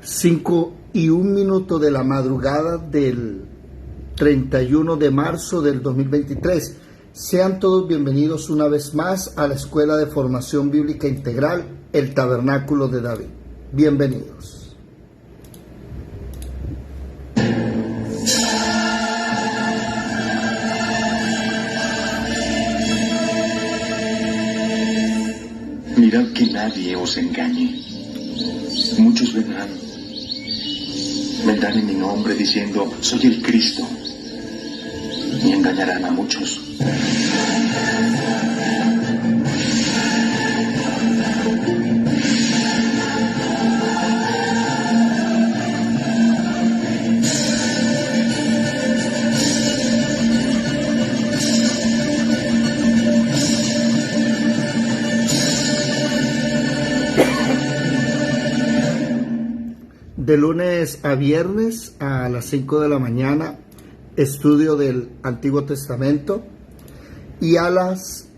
5:01 de la madrugada del 31 de marzo del 2023. Sean todos bienvenidos una vez más a la Escuela de Formación Bíblica Integral, el Tabernáculo de David. Bienvenidos. Mirad que nadie os engañe. Muchos vendrán en mi nombre diciendo, soy el Cristo, y engañarán a muchos. De lunes a viernes a las 5 de la mañana, estudio del Antiguo Testamento, y a las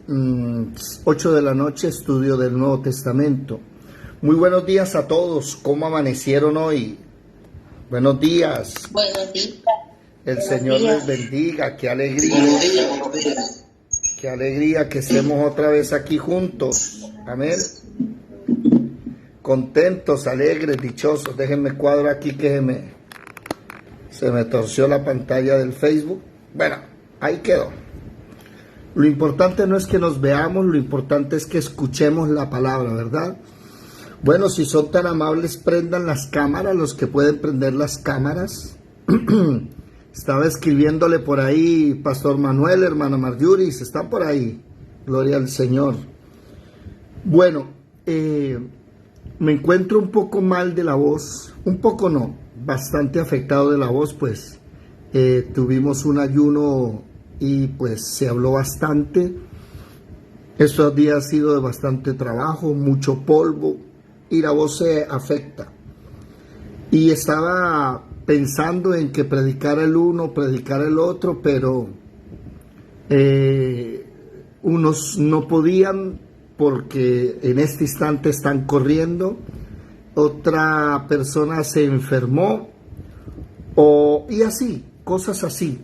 8 de la noche, estudio del Nuevo Testamento. Muy buenos días a todos. ¿Cómo amanecieron hoy? Buenos días. Buenos días. El Señor les bendiga. Qué alegría. Qué alegría que estemos otra vez aquí juntos. Amén. Contentos, alegres, dichosos. Déjenme cuadro aquí que se me torció la pantalla del Facebook. Bueno, ahí quedó. Lo importante no es que nos veamos, lo importante es que escuchemos la palabra, ¿verdad? Bueno, si son tan amables, prendan las cámaras, los que pueden prender las cámaras. Estaba escribiéndole por ahí, Pastor Manuel, hermana Marjuris, están por ahí. Gloria al Señor. Bueno, me encuentro un poco mal de la voz, un poco no, bastante afectado de la voz, pues tuvimos un ayuno y pues se habló bastante. Estos días ha sido de bastante trabajo, mucho polvo y la voz se afecta. Y estaba pensando en que predicara el uno, predicar el otro, pero unos no podían porque en este instante están corriendo, otra persona se enfermó, y así, cosas así.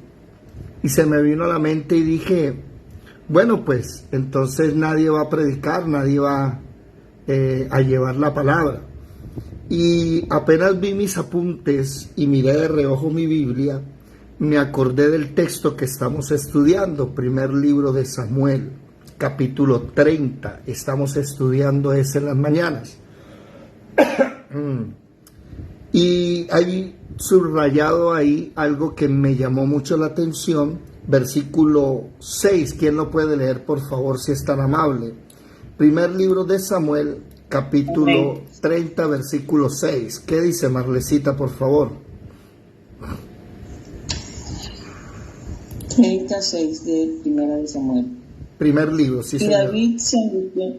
Y se me vino a la mente y dije, bueno, pues entonces nadie va a predicar, nadie va a llevar la palabra. Y apenas vi mis apuntes y miré de reojo mi Biblia, me acordé del texto que estamos estudiando, primer libro de Samuel, capítulo 30, estamos estudiando ese en las mañanas. Y hay subrayado ahí algo que me llamó mucho la atención, versículo 6, ¿quién lo puede leer por favor si es tan amable? Primer libro de Samuel, capítulo 30, versículo 6, ¿qué dice Marlecita por favor? 36 de Primera de Samuel. Primer libro, sí, y señor. David se angustió,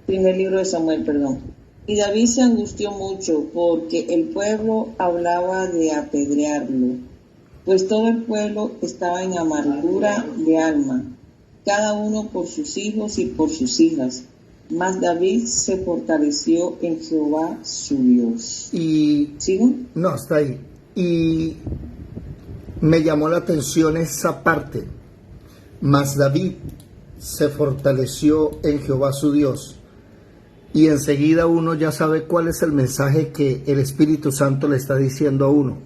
primer libro de Samuel, perdón. Y David se angustió mucho porque el pueblo hablaba de apedrearlo, pues todo el pueblo estaba en amargura de alma, cada uno por sus hijos y por sus hijas. Mas David se fortaleció en Jehová su Dios. Y ¿Sigo? no, está ahí. Y me llamó la atención esa parte. Mas David se fortaleció en Jehová su Dios. Y enseguida uno ya sabe cuál es el mensaje que el Espíritu Santo le está diciendo a uno.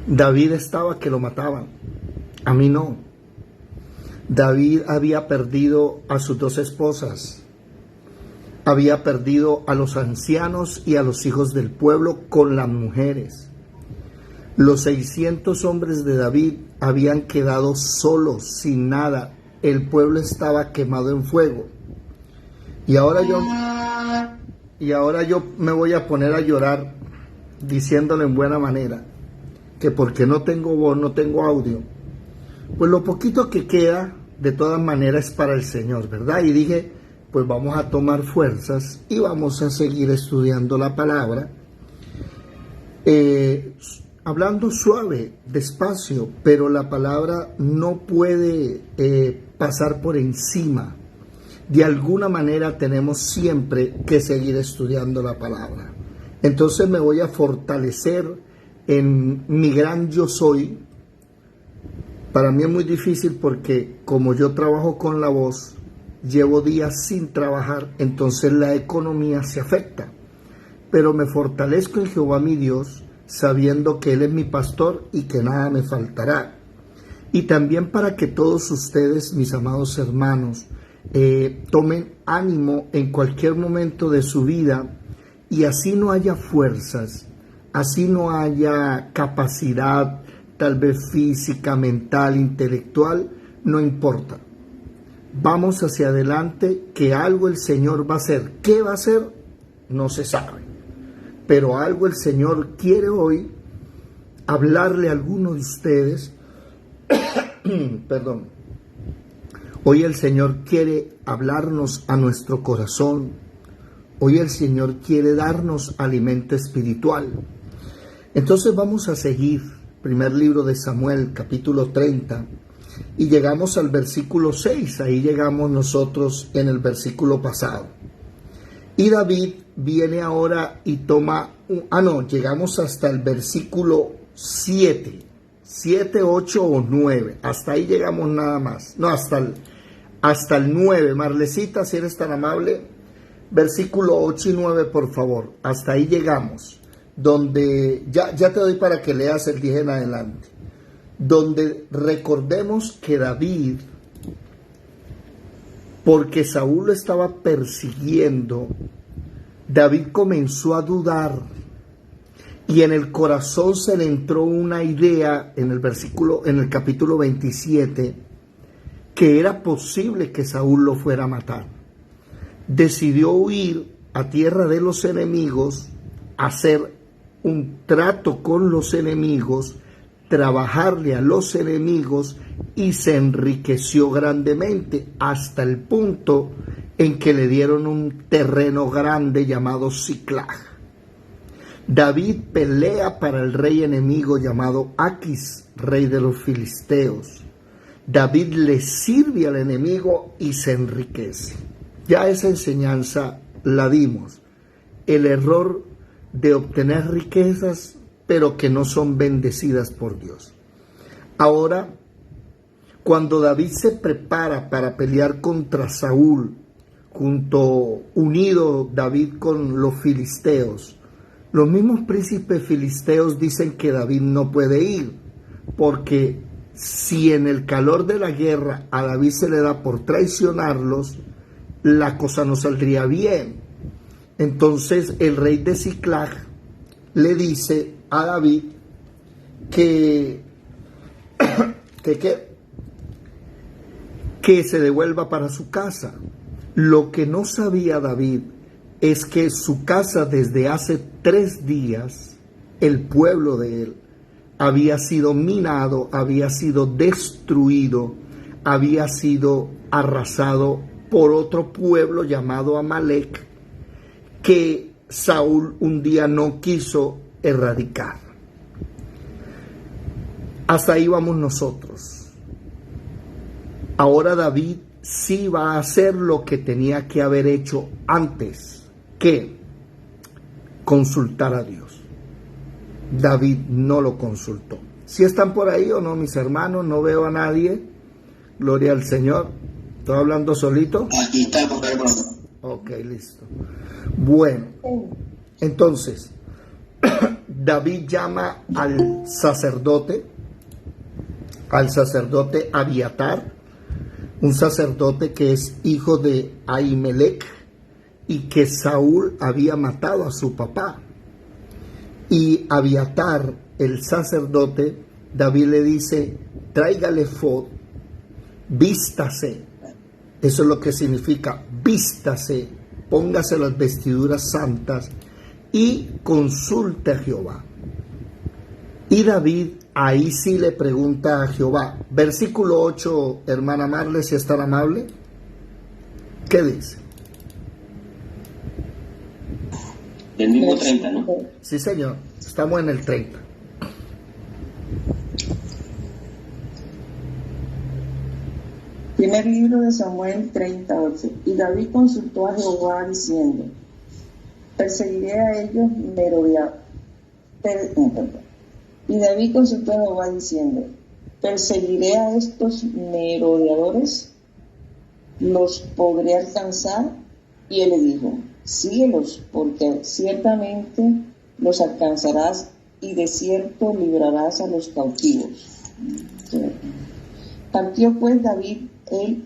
David estaba que lo mataban. A mí no. David había perdido a sus dos esposas. Había perdido a los ancianos y a los hijos del pueblo con las mujeres. Los 600 hombres de David habían quedado solos, sin nada. El pueblo estaba quemado en fuego. Y ahora yo me voy a poner a llorar diciéndole en buena manera que porque no tengo voz, no tengo audio. Pues lo poquito que queda, de todas maneras, es para el Señor, ¿verdad? Y dije, pues vamos a tomar fuerzas y vamos a seguir estudiando la palabra. Hablando suave, despacio, pero la palabra no puede pasar por encima. De alguna manera tenemos siempre que seguir estudiando la palabra. Entonces me voy a fortalecer en mi gran yo soy. Para mí es muy difícil porque como yo trabajo con la voz, llevo días sin trabajar, entonces la economía se afecta. Pero me fortalezco en Jehová mi Dios, sabiendo que Él es mi pastor y que nada me faltará. Y también para que todos ustedes, mis amados hermanos, tomen ánimo en cualquier momento de su vida y así no haya fuerzas, así no haya capacidad, tal vez física, mental, intelectual, no importa. Vamos hacia adelante, que algo el Señor va a hacer. ¿Qué va a hacer? No se sabe. Pero algo el Señor quiere hoy hablarle a alguno de ustedes. Perdón. Hoy el Señor quiere hablarnos a nuestro corazón. Hoy el Señor quiere darnos alimento espiritual. Entonces vamos a seguir. Primer libro de Samuel, capítulo 30. Y llegamos al versículo 6. Ahí llegamos nosotros en el versículo pasado. Y David viene ahora y toma... llegamos hasta el versículo 7. 7, 8 o 9. Hasta ahí llegamos nada más. No, hasta el 9. Marlecita, si eres tan amable. Versículo 8 y 9, por favor. Hasta ahí llegamos. Donde, ya te doy para que leas el 10 en adelante. Donde recordemos que David, porque Saúl lo estaba persiguiendo, David comenzó a dudar. Y en el corazón se le entró una idea en el capítulo 27, que era posible que Saúl lo fuera a matar. Decidió huir a tierra de los enemigos, hacer un trato con los enemigos, trabajarle a los enemigos y se enriqueció grandemente hasta el punto en que le dieron un terreno grande llamado Siclag. David pelea para el rey enemigo llamado Aquis, rey de los filisteos. David le sirve al enemigo y se enriquece. Ya esa enseñanza la dimos. El error de obtener riquezas, pero que no son bendecidas por Dios. Ahora, cuando David se prepara para pelear contra Saúl, unido David con los filisteos, los mismos príncipes filisteos dicen que David no puede ir, porque si en el calor de la guerra a David se le da por traicionarlos, la cosa no saldría bien. Entonces el rey de Siclag le dice a David que se devuelva para su casa. Lo que no sabía David es que su casa desde hace 3 días, el pueblo de él, había sido minado, había sido destruido, había sido arrasado por otro pueblo llamado Amalek, que Saúl un día no quiso erradicar. Hasta ahí vamos nosotros. Ahora David sí va a hacer lo que tenía que haber hecho antes, que consultar a Dios. David no lo consultó. ¿Sí están por ahí o no, mis hermanos? No veo a nadie. Gloria al Señor. ¿Estoy hablando solito? Aquí estamos, hermano. Ok, listo. Bueno, entonces, David llama al sacerdote Abiatar, un sacerdote que es hijo de Ahimelech y que Saúl había matado a su papá. Y Abiatar, el sacerdote, David le dice, tráigale efod, vístase. Eso es lo que significa, vístase, póngase las vestiduras santas y consulte a Jehová. Y David ahí sí le pregunta a Jehová. Versículo 8, hermana Marle, si es tan amable. ¿Qué dice? Del mismo 30, ¿no? Sí, señor. Estamos en el 30. Primer libro de Samuel 38. Y David consultó a Jehová diciendo, perseguiré a ellos Y David consultó a Jehová diciendo, ¿perseguiré a estos merodeadores? ¿Los podré alcanzar? Y él le dijo, síguelos, porque ciertamente los alcanzarás y de cierto librarás a los cautivos. Partió pues David, él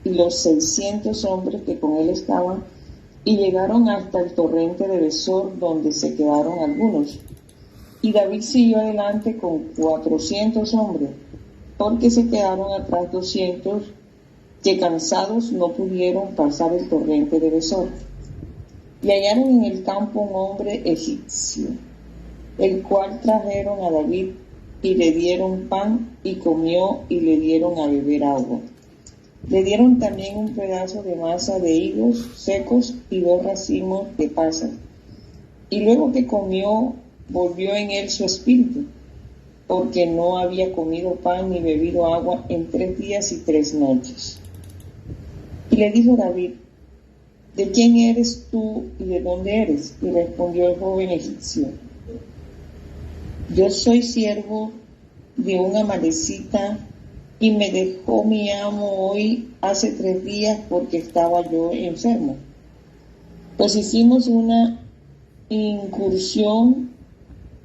y los 600 hombres que con él estaban, y llegaron hasta el torrente de Besor, donde se quedaron algunos. Y David siguió adelante con 400 hombres, porque se quedaron atrás 200, que cansados no pudieron pasar el torrente de Besor. Y hallaron en el campo un hombre egipcio, el cual trajeron a David, y le dieron pan, y comió, y le dieron a beber agua. Le dieron también un pedazo de masa de higos secos y 2 racimos de pasas. Y luego que comió, volvió en él su espíritu, porque no había comido pan ni bebido agua en 3 días y 3 noches. Y le dijo David, ¿de quién eres tú y de dónde eres? Y respondió el joven egipcio, yo soy siervo de un amalecita, y me dejó mi amo hoy hace 3 días porque estaba yo enfermo. Pues hicimos una incursión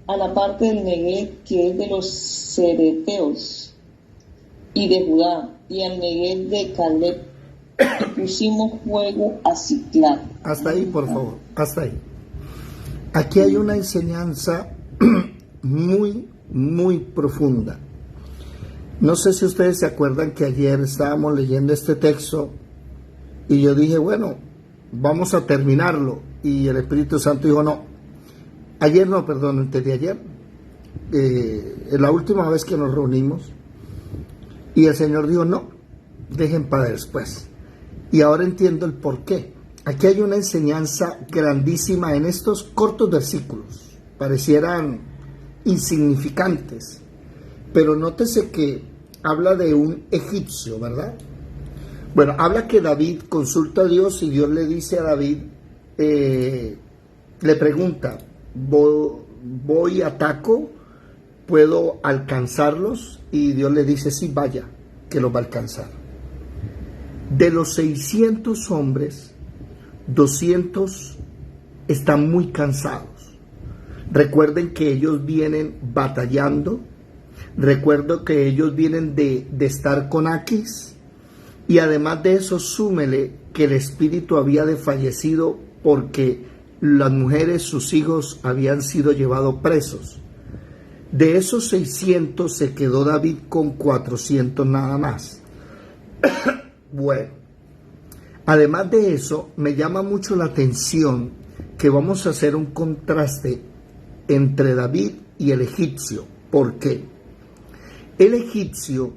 a la parte del Neguev, que es de los cereteos y de Judá, y al Neguev de Caleb, y pusimos fuego a Siclag. Hasta ahí, por favor, hasta ahí. Aquí hay una enseñanza muy, muy profunda. No sé si ustedes se acuerdan que ayer estábamos leyendo este texto y yo dije, bueno, vamos a terminarlo. Y el Espíritu Santo dijo, no. Ayer no, perdón, antes de ayer. La última vez que nos reunimos. Y el Señor dijo, no, dejen para después. Y ahora entiendo el por qué. Aquí hay una enseñanza grandísima en estos cortos versículos. Parecieran insignificantes. Pero nótese que habla de un egipcio, ¿verdad? Bueno, habla que David consulta a Dios y Dios le dice a David, le pregunta, ¿voy ataco? ¿Puedo alcanzarlos? Y Dios le dice, sí, vaya, que los va a alcanzar. De los 600 hombres, 200 están muy cansados. Recuerden que ellos vienen batallando. Recuerdo que ellos vienen de estar con Aquis, y además de eso súmele que el espíritu había desfallecido porque las mujeres, sus hijos, habían sido llevados presos. De esos 600 se quedó David con 400 nada más. Bueno, además de eso, me llama mucho la atención que vamos a hacer un contraste entre David y el egipcio. ¿Por qué? El egipcio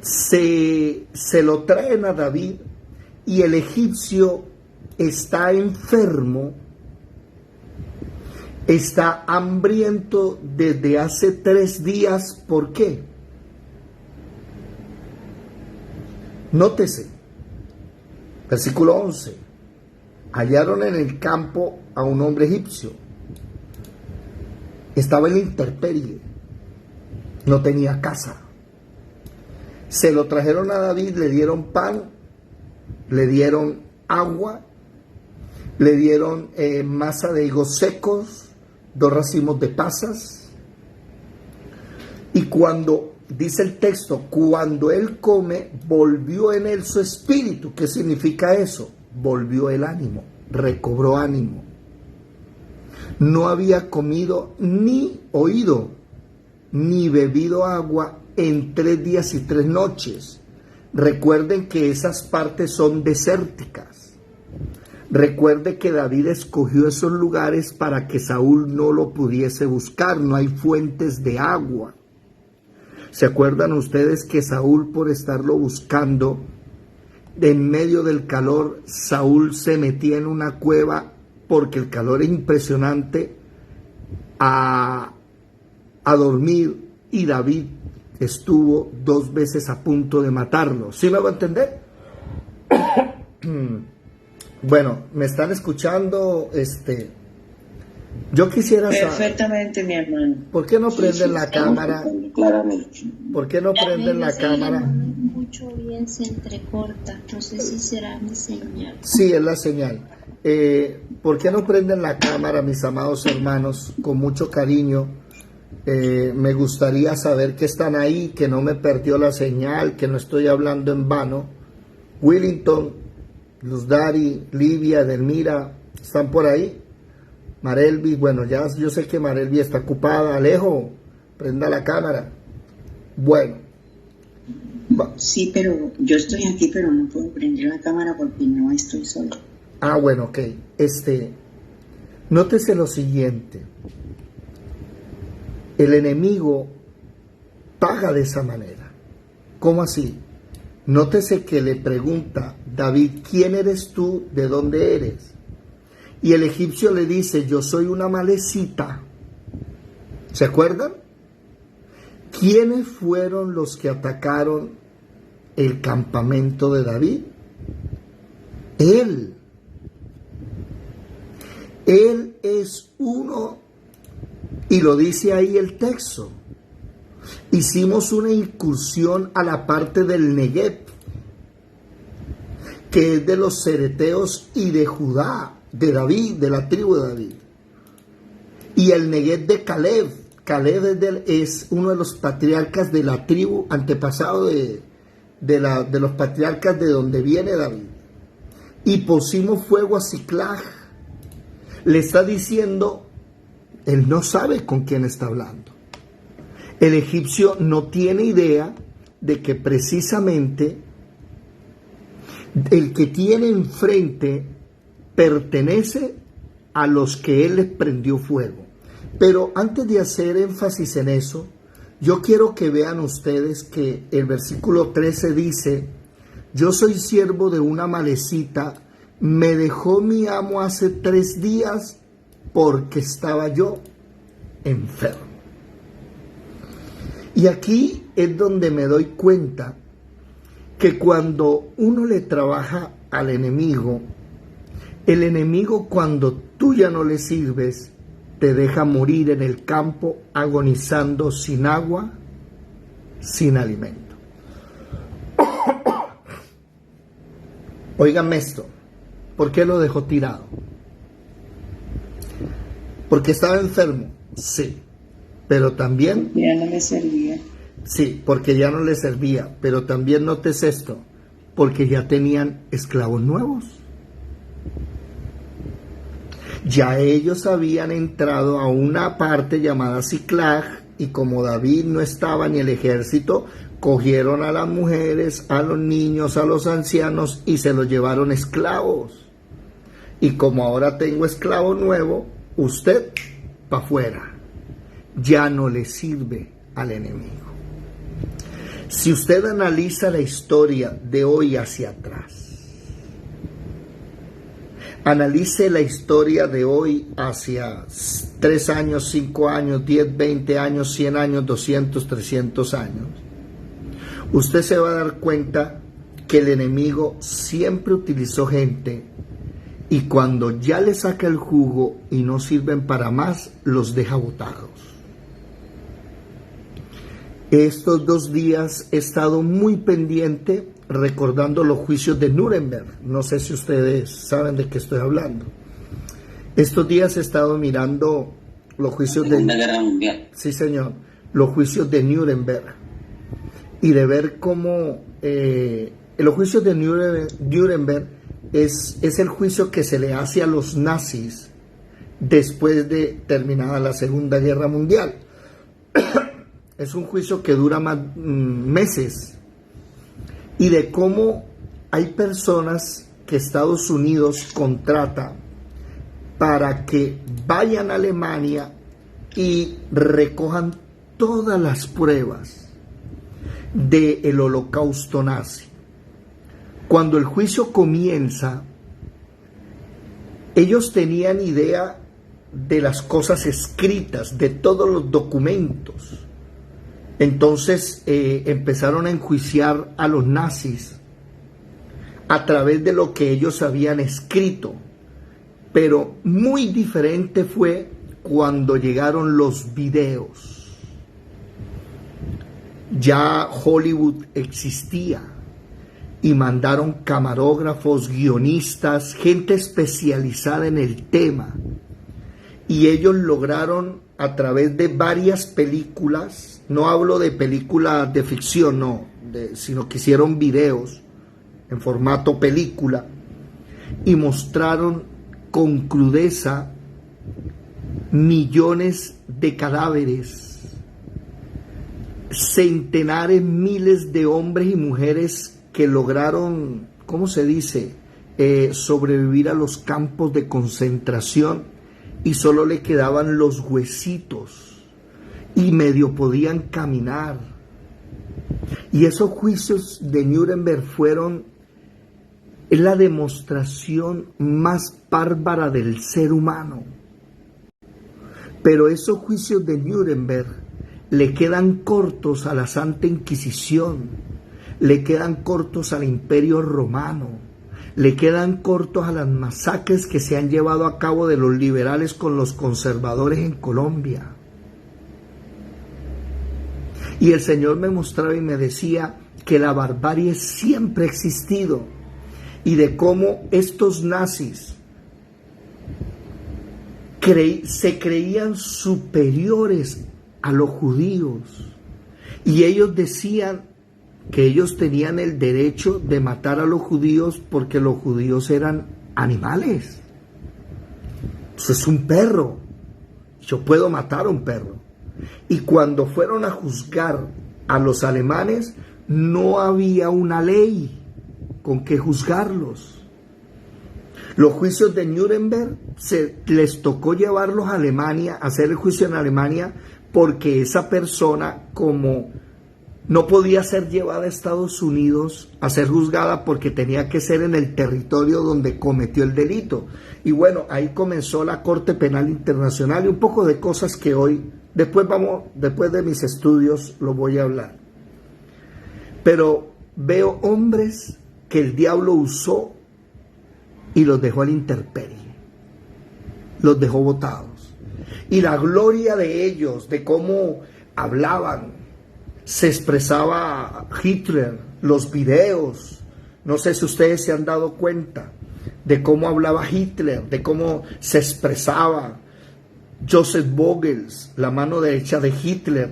se lo traen a David y el egipcio está enfermo, está hambriento desde hace 3 días. ¿Por qué? Nótese, versículo 11, hallaron en el campo a un hombre egipcio, estaba en la intemperie, no tenía casa. Se lo trajeron a David, le dieron pan, le dieron agua, le dieron masa de higos secos, 2 racimos de pasas. Y cuando, dice el texto, cuando él come, volvió en él su espíritu. ¿Qué significa eso? Volvió el ánimo, recobró ánimo. No había comido ni oído ni bebido agua en 3 días y 3 noches. Recuerden que esas partes son desérticas. Recuerde que David escogió esos lugares para que Saúl no lo pudiese buscar. No hay fuentes de agua. ¿Se acuerdan ustedes que Saúl, por estarlo buscando, en medio del calor, Saúl se metía en una cueva porque el calor es impresionante, a dormir, y David estuvo 2 veces a punto de matarlo? ¿Sí me va a entender? Bueno, ¿me están escuchando? Yo quisiera saber, Perfectamente, mi hermano. ¿por qué no prenden la estamos cámara? escuchando claramente. ¿Por qué no prenden la cámara? No escucho bien, se entrecorta. No sé si será mi señal. Sí, es la señal. ¿Por qué no prenden la cámara, mis amados hermanos? Con mucho cariño. Me gustaría saber que están ahí, que no me perdió la señal, que no estoy hablando en vano. Willington, Luz Dari, Livia, Delmira, ¿están por ahí? Marelvi, bueno, ya yo sé que Marelvi está ocupada. Alejo, prenda la cámara. Bueno. Sí, pero yo estoy aquí, pero no puedo prender la cámara porque no estoy sola. Ah, bueno, ok. Nótese lo siguiente. El enemigo paga de esa manera. ¿Cómo así? Nótese que le pregunta David, ¿quién eres tú? ¿De dónde eres? Y el egipcio le dice, yo soy una amalecita. ¿Se acuerdan? ¿Quiénes fueron los que atacaron el campamento de David? Él. Él es uno, y lo dice ahí el texto. Hicimos una incursión a la parte del Negev, que es de los cereteos y de Judá, de David, de la tribu de David. Y el Negev de Caleb. Caleb es uno de los patriarcas de la tribu, antepasado de los patriarcas de donde viene David. Y pusimos fuego a Siclag. Le está diciendo, él no sabe con quién está hablando. El egipcio no tiene idea de que precisamente el que tiene enfrente pertenece a los que él les prendió fuego. Pero antes de hacer énfasis en eso, yo quiero que vean ustedes que el versículo 13 dice, yo soy siervo de una amalecita, me dejó mi amo hace 3 días porque estaba yo enfermo. Y aquí es donde me doy cuenta que cuando uno le trabaja al enemigo, el enemigo cuando tú ya no le sirves, te deja morir en el campo agonizando sin agua, sin alimento. Óiganme esto. ¿Por qué lo dejó tirado? ¿Porque estaba enfermo? Sí. Pero también... Ya no me servía. Sí, porque ya no le servía. Pero también notes esto. Porque ya tenían esclavos nuevos. Ya ellos habían entrado a una parte llamada Siclag. Y como David no estaba ni el ejército, cogieron a las mujeres, a los niños, a los ancianos y se los llevaron esclavos. Y como ahora tengo esclavo nuevo, usted para afuera. Ya no le sirve al enemigo. Si usted analiza la historia de hoy hacia atrás, analice la historia de hoy hacia 3 años, 5 años, 10, 20 años, 100 años, 200, 300 años, usted se va a dar cuenta que el enemigo siempre utilizó gente y cuando ya le saca el jugo y no sirven para más, los deja botados. Estos 2 días he estado muy pendiente recordando los juicios de Nuremberg. No sé si ustedes saben de qué estoy hablando. Estos días he estado mirando los juicios Segunda Guerra Mundial. Sí, señor. Los juicios de Nuremberg. Y de ver cómo los juicios de Nuremberg es el juicio que se le hace a los nazis después de terminada la Segunda Guerra Mundial. Es un juicio que dura más meses. Y de cómo hay personas que Estados Unidos contrata para que vayan a Alemania y recojan todas las pruebas del holocausto nazi. Cuando el juicio comienza, ellos tenían idea de las cosas escritas, de todos los documentos. Entonces empezaron a enjuiciar a los nazis a través de lo que ellos habían escrito. Pero muy diferente fue cuando llegaron los videos. Ya Hollywood existía y mandaron camarógrafos, guionistas, gente especializada en el tema. Y ellos lograron, a través de varias películas, no hablo de películas de ficción, no, sino que hicieron videos en formato película y mostraron con crudeza millones de cadáveres, centenares, miles de hombres y mujeres que lograron, ¿cómo se dice?, sobrevivir a los campos de concentración, y solo le quedaban los huesitos y medio podían caminar. Y esos juicios de Nuremberg es la demostración más bárbara del ser humano. Pero esos juicios de Nuremberg le quedan cortos a la Santa Inquisición, le quedan cortos al Imperio Romano, le quedan cortos a las masacres que se han llevado a cabo de los liberales con los conservadores en Colombia. Y el Señor me mostraba y me decía que la barbarie siempre ha existido y de cómo estos nazis se creían superiores a los judíos y ellos decían que ellos tenían el derecho de matar a los judíos porque los judíos eran animales. Eso es un perro. Yo puedo matar a un perro. Y cuando fueron a juzgar a los alemanes, no había una ley con que juzgarlos. Los juicios de Nuremberg les tocó llevarlos a Alemania, hacer el juicio en Alemania, porque esa persona, como no podía ser llevada a Estados Unidos a ser juzgada porque tenía que ser en el territorio donde cometió el delito. Y bueno, ahí comenzó la Corte Penal Internacional y un poco de cosas que hoy, después de mis estudios, lo voy a hablar. Pero veo hombres que el diablo usó y los dejó a la intemperie, los dejó botados. Y la gloria de ellos, de cómo hablaban, se expresaba Hitler, los videos, no sé si ustedes se han dado cuenta de cómo hablaba Hitler, de cómo se expresaba Joseph Goebbels, la mano derecha de Hitler,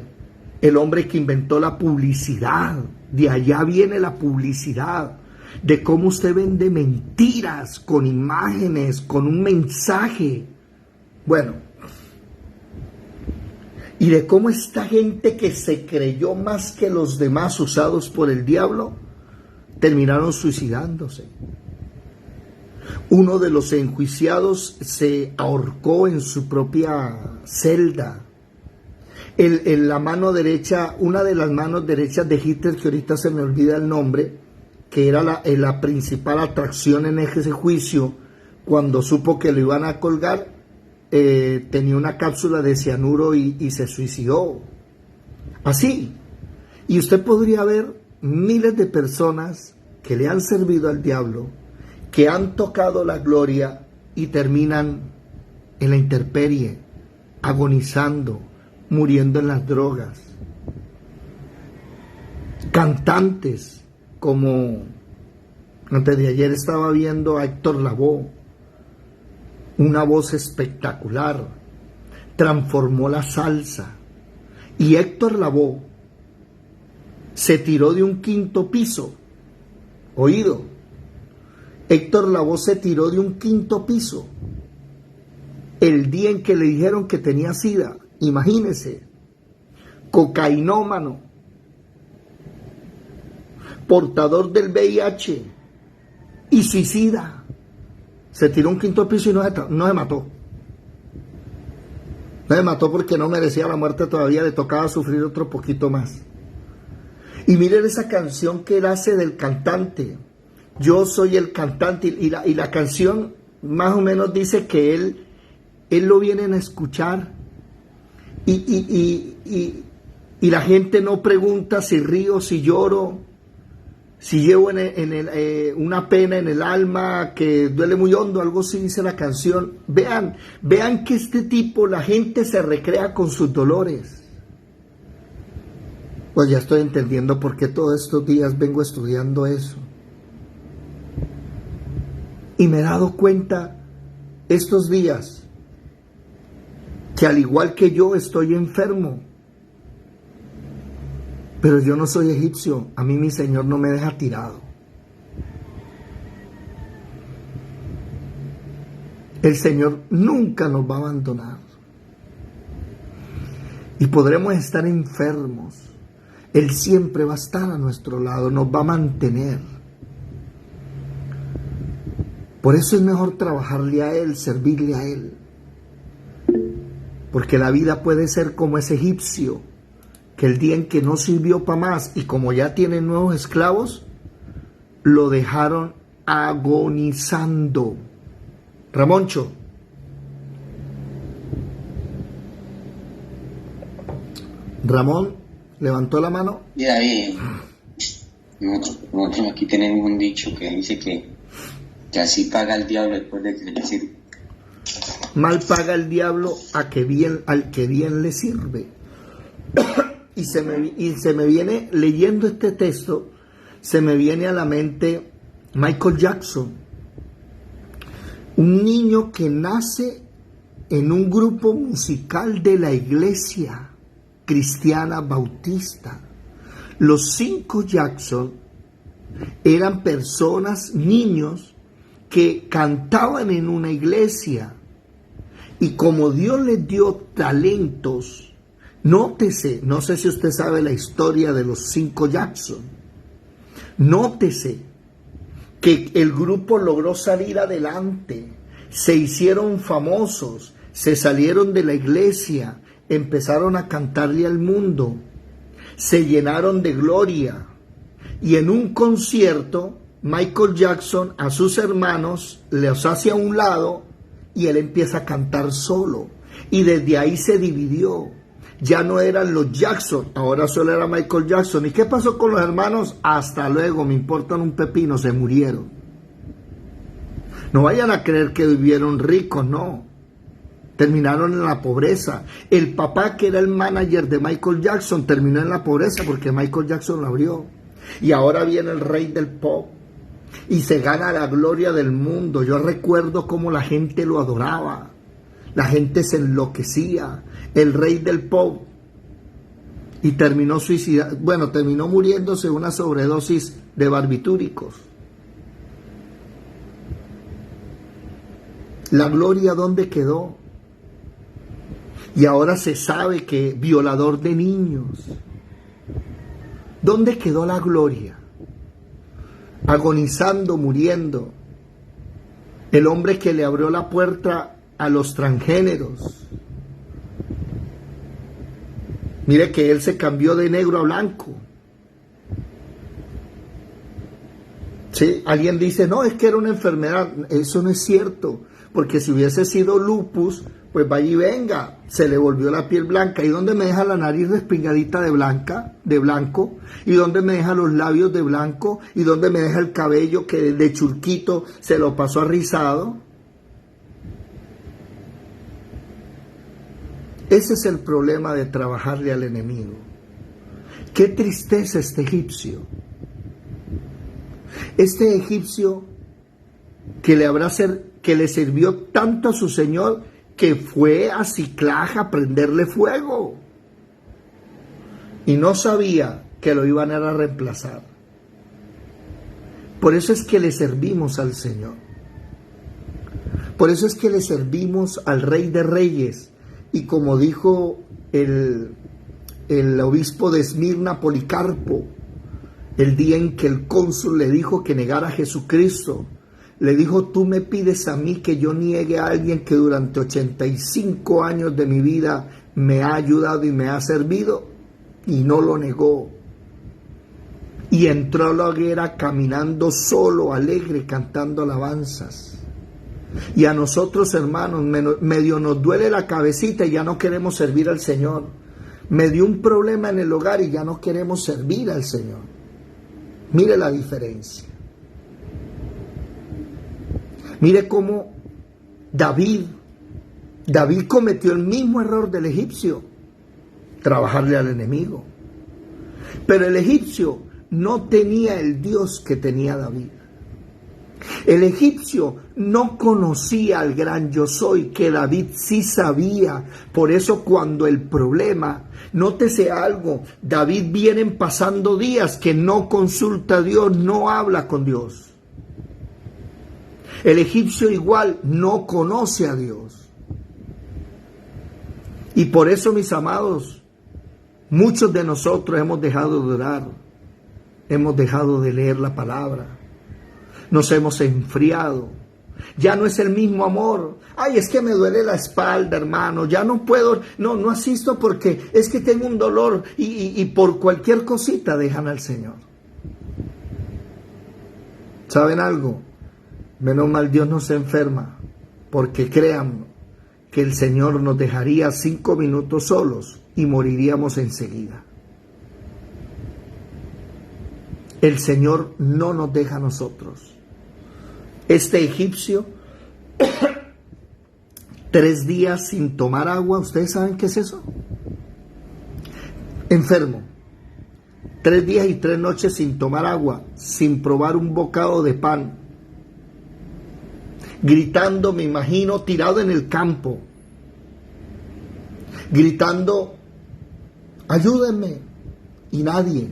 el hombre que inventó la publicidad, de allá viene la publicidad, de cómo usted vende mentiras con imágenes, con un mensaje, bueno, y de cómo esta gente que se creyó más que los demás usados por el diablo, terminaron suicidándose. Uno de los enjuiciados se ahorcó en su propia celda. La mano derecha, una de las manos derechas de Hitler, que ahorita se me olvida el nombre, que era la principal atracción en ese juicio, cuando supo que lo iban a colgar, tenía una cápsula de cianuro y se suicidó. Así. Y usted podría ver miles de personas que le han servido al diablo, que han tocado la gloria y terminan en la intemperie, agonizando, muriendo en las drogas. Cantantes como antes de ayer estaba viendo a Héctor Lavoe, una voz espectacular, transformó la salsa, y Héctor Lavoe se tiró de un 5º piso. Oído, Héctor Lavoe se tiró de un 5º piso el día en que le dijeron que tenía SIDA. Imagínese, cocainómano, portador del VIH y suicida, se tiró un 5º piso y no se mató. No se mató porque no merecía la muerte todavía, le tocaba sufrir otro poquito más. Y miren esa canción que él hace del cantante, yo soy el cantante, y la canción más o menos dice que él lo vienen a escuchar y la gente no pregunta si río, si lloro, Si llevo una pena en el alma que duele muy hondo, algo así dice la canción. Vean que este tipo, la gente se recrea con sus dolores. Pues ya estoy entendiendo por qué todos estos días vengo estudiando eso. Y me he dado cuenta estos días que al igual que yo estoy enfermo. Pero yo no soy egipcio, a mí mi Señor no me deja tirado. El Señor nunca nos va a abandonar. Y podremos estar enfermos. Él siempre va a estar a nuestro lado, nos va a mantener. Por eso es mejor trabajarle a Él, servirle a Él. Porque la vida puede ser como ese egipcio, que el día en que no sirvió para más y como ya tiene nuevos esclavos, lo dejaron agonizando. Ramoncho. Ramón levantó la mano. Y ahí, nosotros aquí tenemos un dicho que dice que así paga el diablo después de que le sirve. Mal paga el diablo al que bien le sirve. Y se me viene, leyendo este texto, se me viene a la mente Michael Jackson, un niño que nace en un grupo musical de la iglesia cristiana bautista. Los 5 Jackson eran personas, niños, que cantaban en una iglesia, y como Dios les dio talentos, nótese, no sé si usted sabe la historia de los 5 Jackson, nótese que el grupo logró salir adelante, se hicieron famosos, se salieron de la iglesia, empezaron a cantarle al mundo, se llenaron de gloria, y en un concierto Michael Jackson a sus hermanos los hace a un lado y él empieza a cantar solo, y desde ahí se dividió. Ya no eran los Jackson, ahora solo era Michael Jackson. ¿Y qué pasó con los hermanos? Hasta luego, me importan un pepino, se murieron. No vayan a creer que vivieron ricos, no. Terminaron en la pobreza. El papá, que era el manager de Michael Jackson, terminó en la pobreza porque Michael Jackson lo abrió. Y ahora viene el rey del pop y se gana la gloria del mundo. Yo recuerdo cómo la gente lo adoraba. La gente se enloquecía. El rey del pop. Y terminó terminó muriéndose de una sobredosis de barbitúricos. La gloria, ¿dónde quedó? Y ahora se sabe que violador de niños. ¿Dónde quedó la gloria? Agonizando, muriendo. El hombre que le abrió la puerta a los transgéneros. Mire que él se cambió de negro a blanco. ¿Sí? Alguien dice, no, es que era una enfermedad. Eso no es cierto, porque si hubiese sido lupus, pues vaya y venga, se le volvió la piel blanca. ¿Y dónde me deja la nariz respingadita de blanco? ¿Y dónde me deja los labios de blanco? ¿Y dónde me deja el cabello que de churquito se lo pasó a rizado? Ese es el problema de trabajarle al enemigo. Qué tristeza este egipcio. Este egipcio que le sirvió tanto a su señor, que fue a Siclag a prenderle fuego. Y no sabía que lo iban a reemplazar. Por eso es que le servimos al Señor. Por eso es que le servimos al Rey de Reyes. Y como dijo el obispo de Esmirna, Policarpo, el día en que el cónsul le dijo que negara a Jesucristo, le dijo, tú me pides a mí que yo niegue a alguien que durante 85 años de mi vida me ha ayudado y me ha servido, y no lo negó. Y entró a la hoguera caminando solo, alegre, cantando alabanzas. Y a nosotros, hermanos, medio nos duele la cabecita y ya no queremos servir al Señor. Me dio un problema en el hogar y ya no queremos servir al Señor. Mire la diferencia. Mire cómo David cometió el mismo error del egipcio, trabajarle al enemigo. Pero el egipcio no tenía el Dios que tenía David. El egipcio no conocía al gran yo soy, que David sí sabía. Por eso cuando el problema, nótese algo, David vienen pasando días que no consulta a Dios, no habla con Dios. El egipcio igual no conoce a Dios. Y por eso, mis amados, muchos de nosotros hemos dejado de orar, hemos dejado de leer la palabra. Nos hemos enfriado. Ya no es el mismo amor. Ay, es que me duele la espalda, hermano. Ya no puedo, no asisto porque es que tengo un dolor. Y por cualquier cosita dejan al Señor. ¿Saben algo? Menos mal Dios no se enferma. Porque créanme que el Señor nos dejaría 5 minutos solos y moriríamos enseguida. El Señor no nos deja a nosotros. Este egipcio, 3 días sin tomar agua, ¿ustedes saben qué es eso? Enfermo. 3 días y 3 noches sin tomar agua, sin probar un bocado de pan. Gritando, me imagino, tirado en el campo. Gritando, ayúdenme. Y nadie.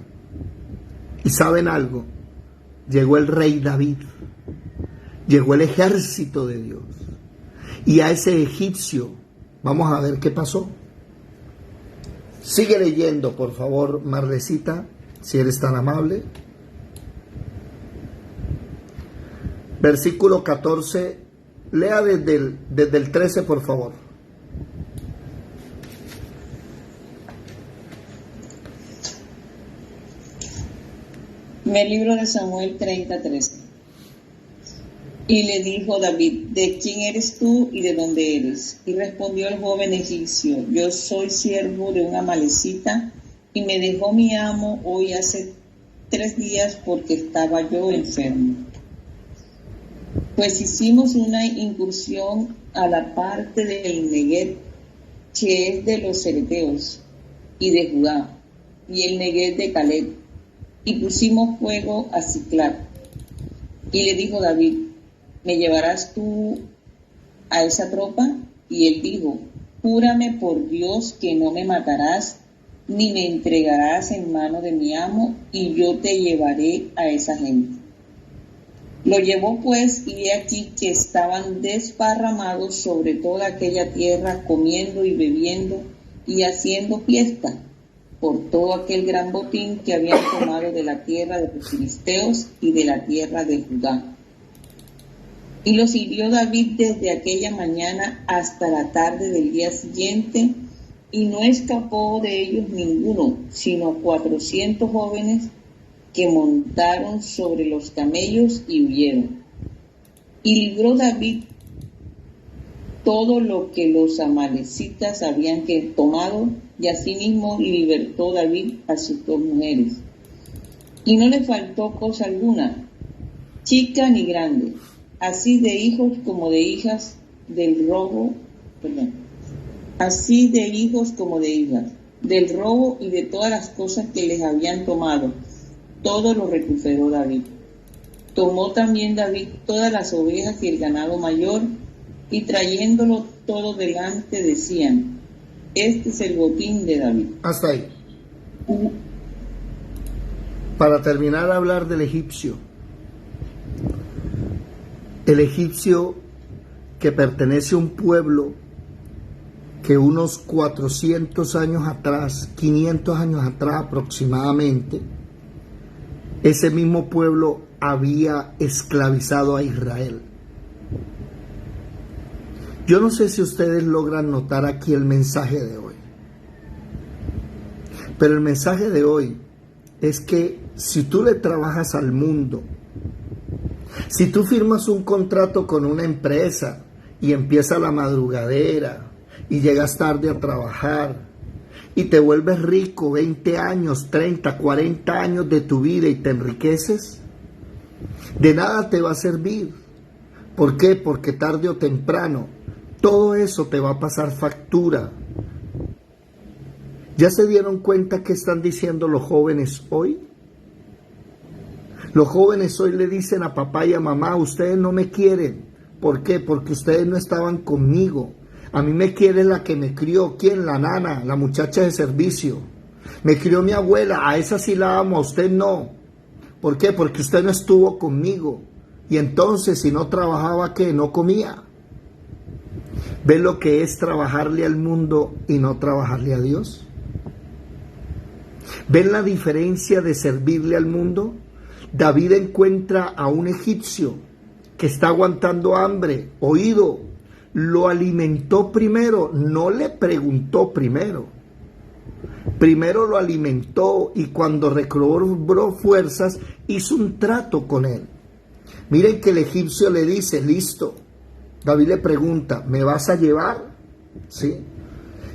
¿Y saben algo? Llegó el rey David. Llegó el ejército de Dios. Y a ese egipcio, vamos a ver qué pasó. Sigue leyendo, por favor, Marlecita, si eres tan amable. Versículo 14, lea desde el 13, por favor. En el libro de Samuel 30:13. Y le dijo David, ¿de quién eres tú y de dónde eres? Y respondió el joven egipcio, yo soy siervo de una amalecita, y me dejó mi amo hoy hace 3 días porque estaba yo enfermo. Pues hicimos una incursión a la parte del Neguev, que es de los cereteos y de Judá, y el Neguev de Caleb, y pusimos fuego a Siclag. Y le dijo David, ¿me llevarás tú a esa tropa? Y él dijo, júrame por Dios que no me matarás, ni me entregarás en mano de mi amo, y yo te llevaré a esa gente. Lo llevó pues, y he aquí que estaban desparramados sobre toda aquella tierra, comiendo y bebiendo, y haciendo fiesta, por todo aquel gran botín que habían tomado de la tierra de los filisteos y de la tierra de Judá. Y los hirió David desde aquella mañana hasta la tarde del día siguiente, y no escapó de ellos ninguno, sino 400 jóvenes que montaron sobre los camellos y huyeron. Y libró David todo lo que los amalecitas habían tomado, y asimismo libertó David a sus 2 mujeres. Y no le faltó cosa alguna, chica ni grande, así de hijos como de hijas del robo, así de hijos como de hijas, del robo y de todas las cosas que les habían tomado, todo lo recuperó David. Tomó también David todas las ovejas y el ganado mayor, y trayéndolo todo delante decían, este es el botín de David. Hasta ahí. Para terminar a hablar del egipcio. El egipcio que pertenece a un pueblo que unos 400 años atrás, 500 años atrás aproximadamente, ese mismo pueblo había esclavizado a Israel. Yo no sé si ustedes logran notar aquí el mensaje de hoy, pero el mensaje de hoy es que si tú le trabajas al mundo, si tú firmas un contrato con una empresa y empieza la madrugadera y llegas tarde a trabajar y te vuelves rico 20 años, 30, 40 años de tu vida y te enriqueces, de nada te va a servir. ¿Por qué? Porque tarde o temprano todo eso te va a pasar factura. ¿Ya se dieron cuenta qué están diciendo los jóvenes hoy? Los jóvenes hoy le dicen a papá y a mamá: ustedes no me quieren. ¿Por qué? Porque ustedes no estaban conmigo. A mí me quiere la que me crió. ¿Quién? La nana, la muchacha de servicio. Me crió mi abuela, a esa sí la amo, a usted no. ¿Por qué? Porque usted no estuvo conmigo. Y entonces, si no trabajaba, ¿qué? No comía. ¿Ves lo que es trabajarle al mundo y no trabajarle a Dios? ¿Ven la diferencia de servirle al mundo? David encuentra a un egipcio que está aguantando hambre. Oído, lo alimentó primero, no le preguntó primero. Primero lo alimentó y cuando recobró fuerzas hizo un trato con él. Miren que el egipcio le dice: listo. David le pregunta: ¿me vas a llevar? ¿Sí?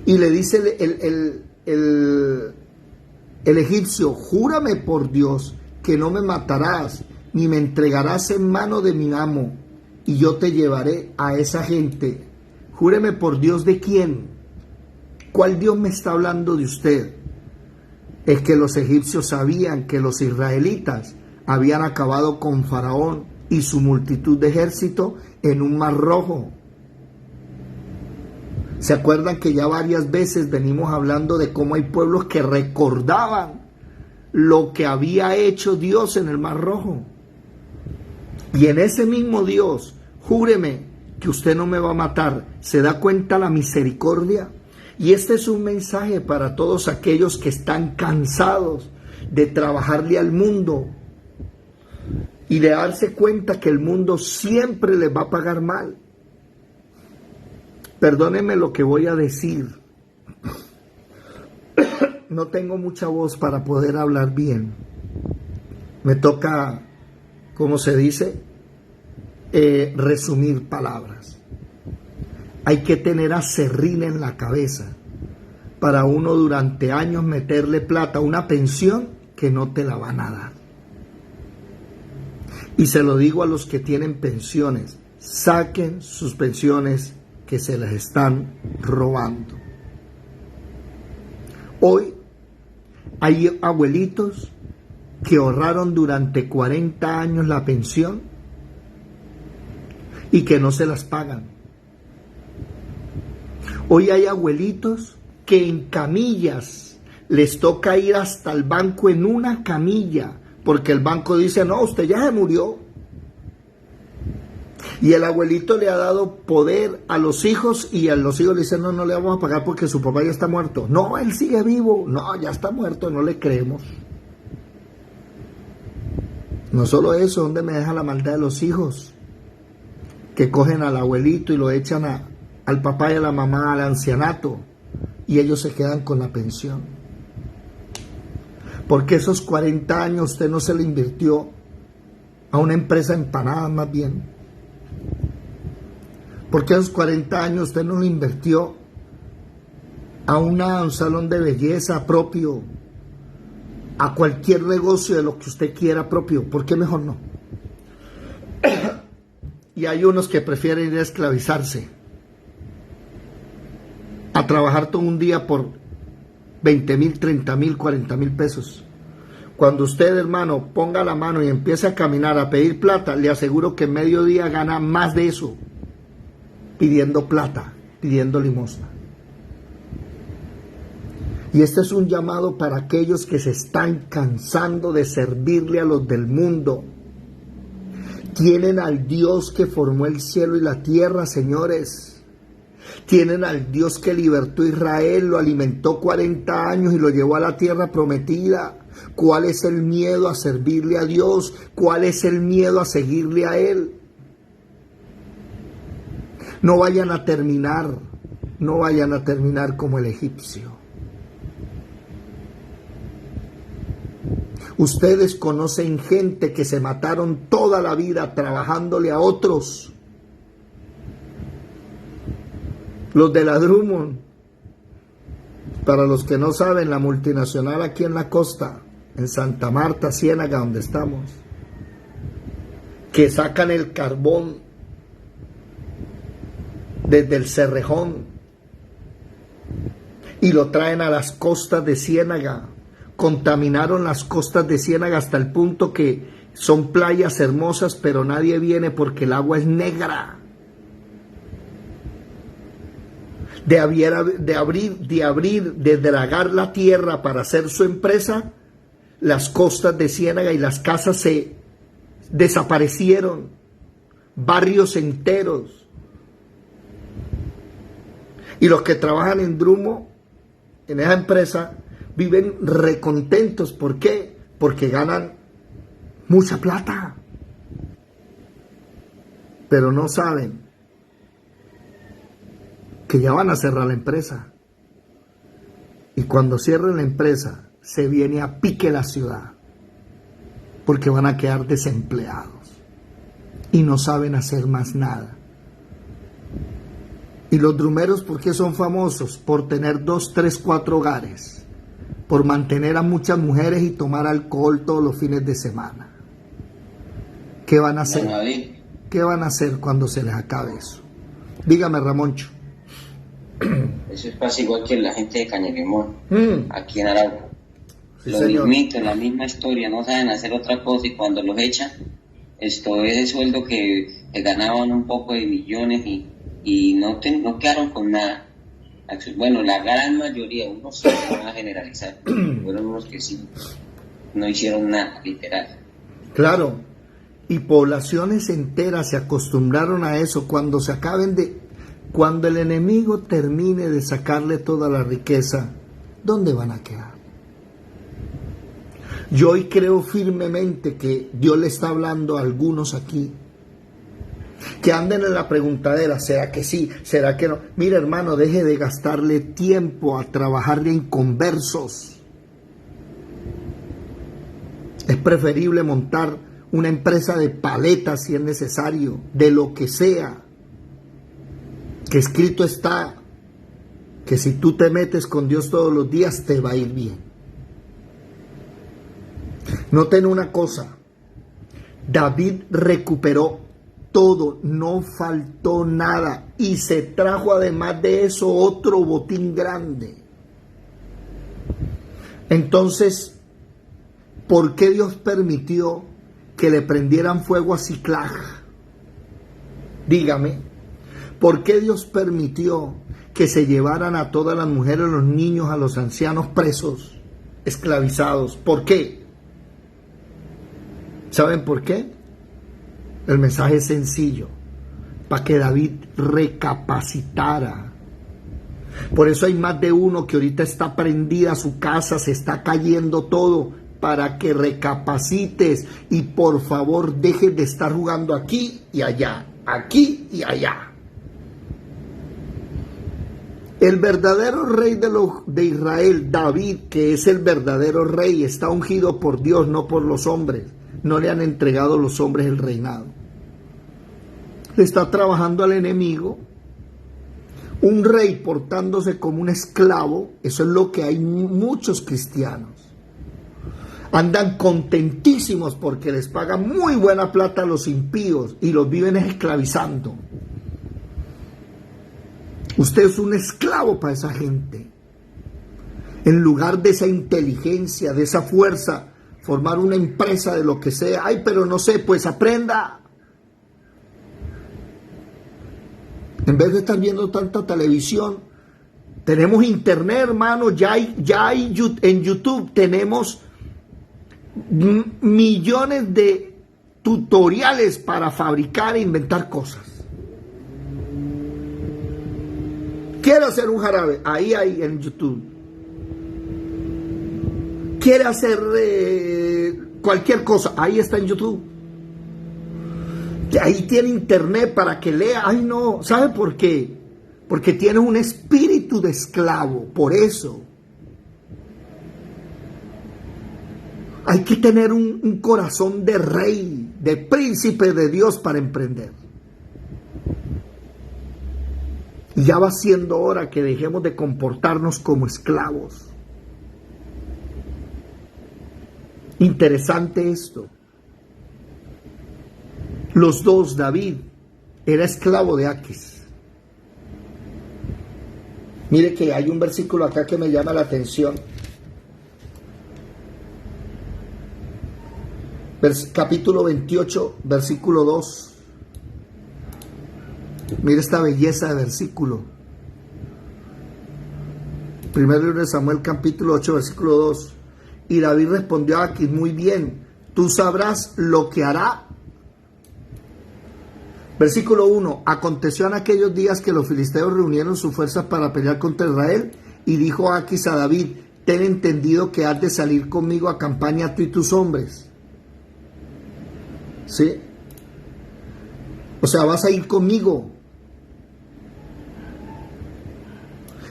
Y le dice el egipcio: júrame por Dios que no me matarás, ni me entregarás en mano de mi amo, y yo te llevaré a esa gente. Júreme por Dios. ¿De quién? ¿Cuál Dios me está hablando de usted? Es que los egipcios sabían que los israelitas habían acabado con Faraón y su multitud de ejército en un mar rojo. ¿Se acuerdan que ya varias veces venimos hablando de cómo hay pueblos que recordaban lo que había hecho Dios en el mar rojo? Y en ese mismo Dios: júreme que usted no me va a matar. ¿Se da cuenta la misericordia? Y este es un mensaje para todos aquellos que están cansados de trabajarle al mundo y de darse cuenta que el mundo siempre les va a pagar mal. Perdónenme lo que voy a decir. No tengo mucha voz para poder hablar bien. Me toca, ¿cómo se dice? Resumir palabras. Hay que tener aserrín en la cabeza para uno durante años meterle plata a una pensión que no te la van a dar. Y se lo digo a los que tienen pensiones: saquen sus pensiones que se las están robando. Hoy hay abuelitos que ahorraron durante 40 años la pensión y que no se las pagan. Hoy hay abuelitos que en camillas les toca ir hasta el banco en una camilla, porque el banco dice: no, usted ya se murió. Y el abuelito le ha dado poder a los hijos y a los hijos le dicen: no, no le vamos a pagar porque su papá ya está muerto. No, él sigue vivo. No, ya está muerto, no le creemos. No solo eso, ¿dónde me deja la maldad de los hijos? Que cogen al abuelito y lo echan al papá y a la mamá al ancianato y ellos se quedan con la pensión. Porque esos 40 años usted no se le invirtió a una empresa de empanadas más bien. Porque esos 40 años usted no lo invirtió a un salón de belleza propio, a cualquier negocio de lo que usted quiera propio. ¿Por qué mejor no? Y hay unos que prefieren ir a esclavizarse, a trabajar todo un día por 20,000, 30,000, 40,000 pesos. Cuando usted, hermano, ponga la mano y empiece a caminar a pedir plata, le aseguro que en medio día gana más de eso, pidiendo plata, pidiendo limosna. Y este es un llamado para aquellos que se están cansando de servirle a los del mundo. Tienen al Dios que formó el cielo y la tierra, señores. Tienen al Dios que libertó a Israel, lo alimentó 40 años y lo llevó a la tierra prometida. ¿Cuál es el miedo a servirle a Dios? ¿Cuál es el miedo a seguirle a Él? No vayan a terminar como el egipcio. Ustedes conocen gente que se mataron toda la vida trabajándole a otros. Los de la Drummond. Para los que no saben, la multinacional aquí en la costa, en Santa Marta, Ciénaga, donde estamos, que sacan el carbón desde el Cerrejón y lo traen a las costas de Ciénaga. Contaminaron las costas de Ciénaga hasta el punto que son playas hermosas, pero nadie viene porque el agua es negra. De dragar la tierra para hacer su empresa, las costas de Ciénaga y las casas se desaparecieron, barrios enteros. Y los que trabajan en Drumo, en esa empresa, viven recontentos. ¿Por qué? Porque ganan mucha plata. Pero no saben que ya van a cerrar la empresa. Y cuando cierren la empresa, se viene a pique la ciudad. Porque van a quedar desempleados. Y no saben hacer más nada. Y los drumeros, ¿por qué son famosos? Por tener 2, 3, 4 hogares. Por mantener a muchas mujeres y tomar alcohol todos los fines de semana. ¿Qué van a hacer? ¿Qué van a hacer cuando se les acabe eso? Dígame, Ramoncho. Eso pasa igual que la gente de Cañaquemón, aquí en Arauco. Sí, lo mismito, la misma historia, no saben hacer otra cosa y cuando los echan, ese sueldo que ganaban un poco de millones y no quedaron con nada. Bueno, la gran mayoría, unos sí se van a generalizar, fueron unos que sí, no hicieron nada, literal. Claro, y poblaciones enteras se acostumbraron a eso. Cuando el enemigo termine de sacarle toda la riqueza, ¿dónde van a quedar? Yo hoy creo firmemente que Dios le está hablando a algunos aquí que anden en la preguntadera, ¿será que sí? ¿Será que no? Mira, hermano, deje de gastarle tiempo a trabajar de inconversos. Es preferible montar una empresa de paletas si es necesario, de lo que sea. Que escrito está que si tú te metes con Dios todos los días te va a ir bien. Noten una cosa, David recuperó todo, no faltó nada y se trajo además de eso otro botín grande. Entonces, ¿por qué Dios permitió que le prendieran fuego a Siclag? Dígame. ¿Por qué Dios permitió que se llevaran a todas las mujeres, a los niños, a los ancianos presos, esclavizados? ¿Por qué? ¿Saben por qué? El mensaje es sencillo, para que David recapacitara. Por eso hay más de uno que ahorita está prendida su casa, se está cayendo todo, para que recapacites y por favor dejes de estar jugando aquí y allá, aquí y allá. El verdadero rey de Israel, David, que es el verdadero rey, está ungido por Dios, no por los hombres. No le han entregado los hombres el reinado. Le está trabajando al enemigo. Un rey portándose como un esclavo, eso es lo que hay muchos cristianos. Andan contentísimos porque les pagan muy buena plata a los impíos y los viven esclavizando. Usted es un esclavo para esa gente. En lugar de esa inteligencia, de esa fuerza, formar una empresa de lo que sea. Ay, pero no sé, pues aprenda. En vez de estar viendo tanta televisión, tenemos internet, hermano, ya hay en YouTube tenemos millones de tutoriales para fabricar e inventar cosas. Quiere hacer un jarabe, ahí hay en YouTube. Quiere hacer cualquier cosa, ahí está en YouTube. Ahí tiene internet para que lea. Ay, no, ¿sabe por qué? Porque tiene un espíritu de esclavo, por eso. Hay que tener un corazón de rey, de príncipe de Dios para emprender. Y ya va siendo hora que dejemos de comportarnos como esclavos. Interesante esto. Los dos, David era esclavo de Aquis. Mire que hay un versículo acá que me llama la atención. Capítulo 28, versículo 2. Mire esta belleza de versículo. Primero libro de Samuel, capítulo 8, versículo 2. Y David respondió a Aquis: muy bien, tú sabrás lo que hará. Versículo 1. Aconteció en aquellos días que los filisteos reunieron sus fuerzas para pelear contra Israel, y dijo Aquis a David: ten entendido que has de salir conmigo a campaña tú y tus hombres. ¿Sí? O sea, vas a ir conmigo.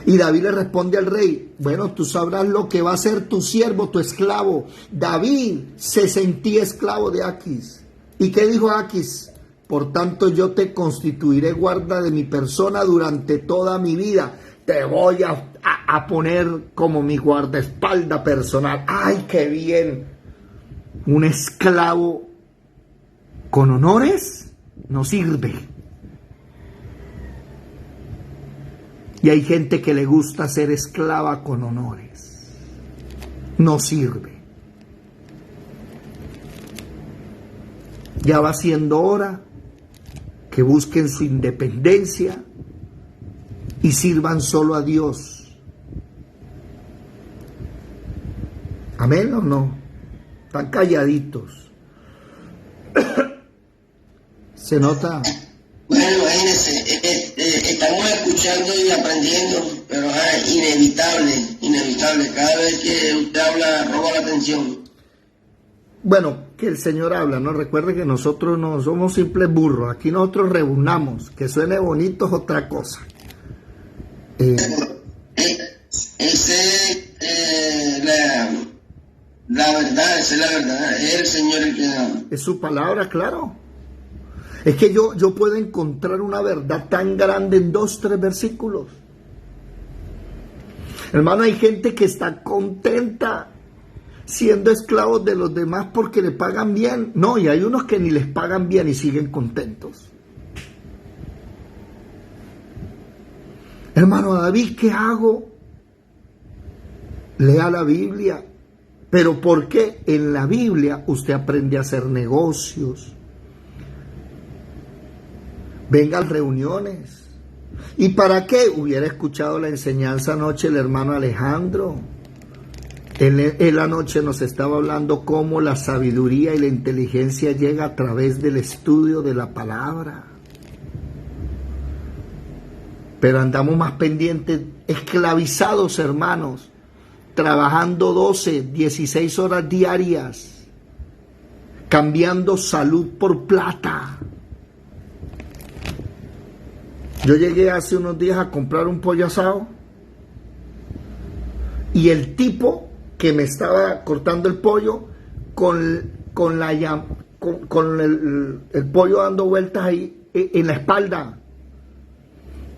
Y David le responde al rey: bueno, tú sabrás lo que va a hacer tu siervo, tu esclavo. David se sentía esclavo de Aquis. ¿Y qué dijo Aquis? Por tanto, yo te constituiré guarda de mi persona durante toda mi vida. Te voy a poner como mi guardaespaldas personal. ¡Ay, qué bien! Un esclavo con honores no sirve. Y hay gente que le gusta ser esclava con honores. No sirve. Ya va siendo hora que busquen su independencia y sirvan solo a Dios. ¿Amén o no? Están calladitos. ¿Se nota? Bueno, imagínense, estamos escuchando y aprendiendo, pero es inevitable. Cada vez que usted habla, roba la atención. Bueno, que el Señor habla, ¿no? Recuerde que nosotros no somos simples burros. Aquí nosotros reunamos. Que suene bonito es otra cosa. La verdad, esa es la verdad. Es el Señor el que habla. Es su palabra, claro. Es que yo puedo encontrar una verdad tan grande en 2, 3 versículos. Hermano, hay gente que está contenta siendo esclavos de los demás porque le pagan bien. No, y hay unos que ni les pagan bien y siguen contentos. Hermano David, ¿qué hago? Lea la Biblia. ¿Pero por qué? En la Biblia usted aprende a hacer negocios. Venga a reuniones. ¿Y para qué? Hubiera escuchado la enseñanza anoche el hermano Alejandro. Él anoche nos estaba hablando cómo la sabiduría y la inteligencia llega a través del estudio de la palabra. Pero andamos más pendientes, esclavizados, hermanos, trabajando 12, 16 horas diarias, cambiando salud por plata. Yo llegué hace unos días a comprar un pollo asado y el tipo que me estaba cortando el pollo con el pollo dando vueltas ahí en la espalda.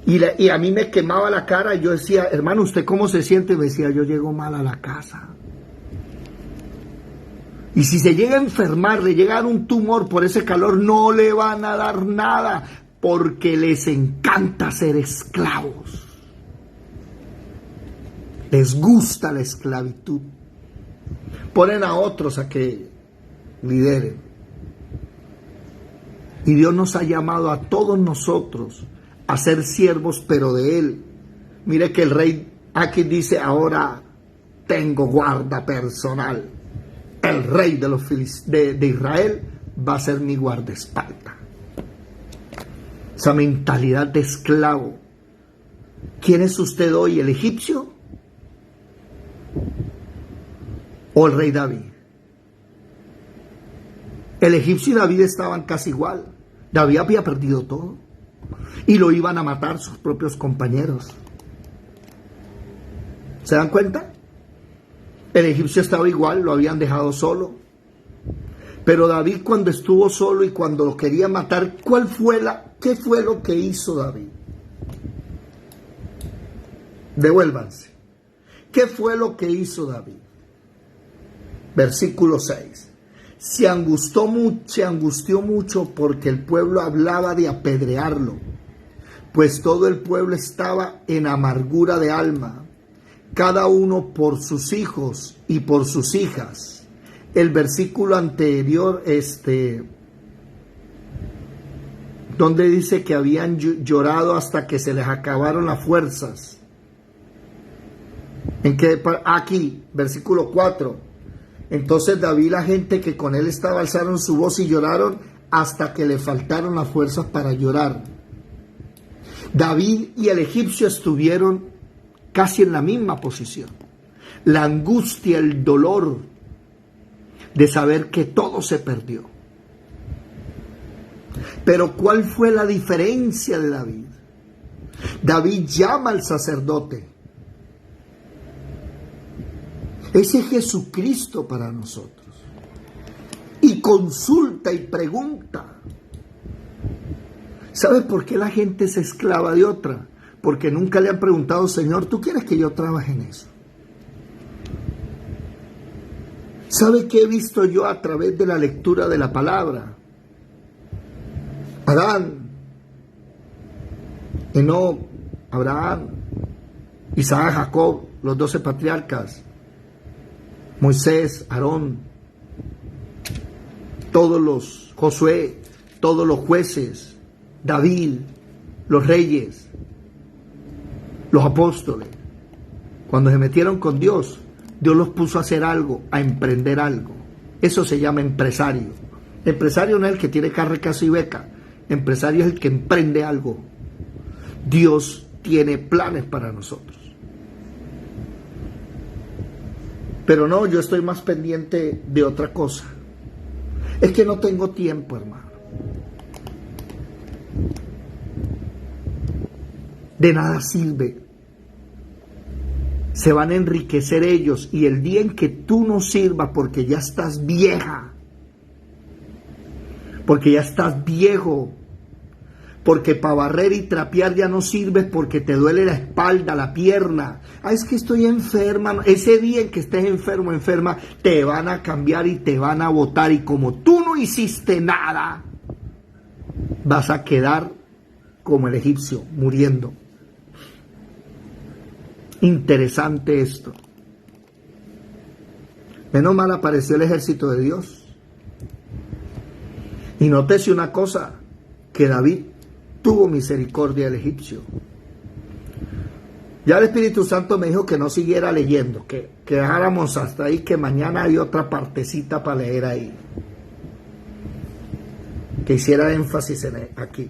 Y a mí me quemaba la cara y yo decía: hermano, ¿usted cómo se siente? Y me decía: yo llego mal a la casa. Y si se llega a enfermar, le llega a dar un tumor por ese calor, no le van a dar nada, porque les encanta ser esclavos. Les gusta la esclavitud. Ponen a otros a que lideren. Y Dios nos ha llamado a todos nosotros a ser siervos, pero de Él. Mire que el rey aquí dice: ahora tengo guarda personal. El rey de Israel va a ser mi guardaespaldas. Esa mentalidad de esclavo. ¿Quién es usted hoy? ¿El egipcio o el rey David? El egipcio y David estaban casi igual. David había perdido todo y lo iban a matar sus propios compañeros. ¿Se dan cuenta? El egipcio estaba igual, lo habían dejado solo. Pero David, cuando estuvo solo y cuando lo quería matar, ¿qué fue lo que hizo David? Devuélvanse. ¿Qué fue lo que hizo David? Versículo 6. Se angustió mucho porque el pueblo hablaba de apedrearlo, pues todo el pueblo estaba en amargura de alma, cada uno por sus hijos y por sus hijas. El versículo anterior, donde dice que habían llorado hasta que se les acabaron las fuerzas. Aquí, versículo 4. Entonces David y la gente que con él estaba alzaron su voz y lloraron hasta que le faltaron las fuerzas para llorar. David y el egipcio estuvieron casi en la misma posición. La angustia, el dolor de saber que todo se perdió. Pero ¿cuál fue la diferencia de David? David llama al sacerdote. Ese es Jesucristo para nosotros. Y consulta y pregunta. ¿Sabes por qué la gente es esclava de otra? Porque nunca le han preguntado, Señor, ¿tú quieres que yo trabaje en eso? ¿Sabe qué he visto yo a través de la lectura de la palabra? Adán, Enoc, Abraham, Isaac, Jacob, los 12 patriarcas, Moisés, Aarón, todos los Josué, todos los jueces, David, los reyes, los apóstoles. Cuando se metieron con Dios, Dios los puso a hacer algo, a emprender algo. Eso se llama empresario. Empresario no es el que tiene carro, casa y beca. Empresario es el que emprende algo. Dios tiene planes para nosotros. Pero no, yo estoy más pendiente de otra cosa. Es que no tengo tiempo, hermano. De nada sirve. Se van a enriquecer ellos y el día en que tú no sirvas porque ya estás vieja, porque ya estás viejo, porque para barrer y trapear ya no sirves porque te duele la espalda, la pierna. Es que estoy enferma. Ese día en que estés enfermo, enferma, te van a cambiar y te van a botar. Y como tú no hiciste nada, vas a quedar como el egipcio, muriendo. Interesante esto. Menos mal apareció el ejército de Dios. Y nótese una cosa, que David tuvo misericordia del egipcio. Ya el Espíritu Santo me dijo que no siguiera leyendo, que dejáramos hasta ahí, que mañana hay otra partecita para leer ahí. Que hiciera énfasis aquí.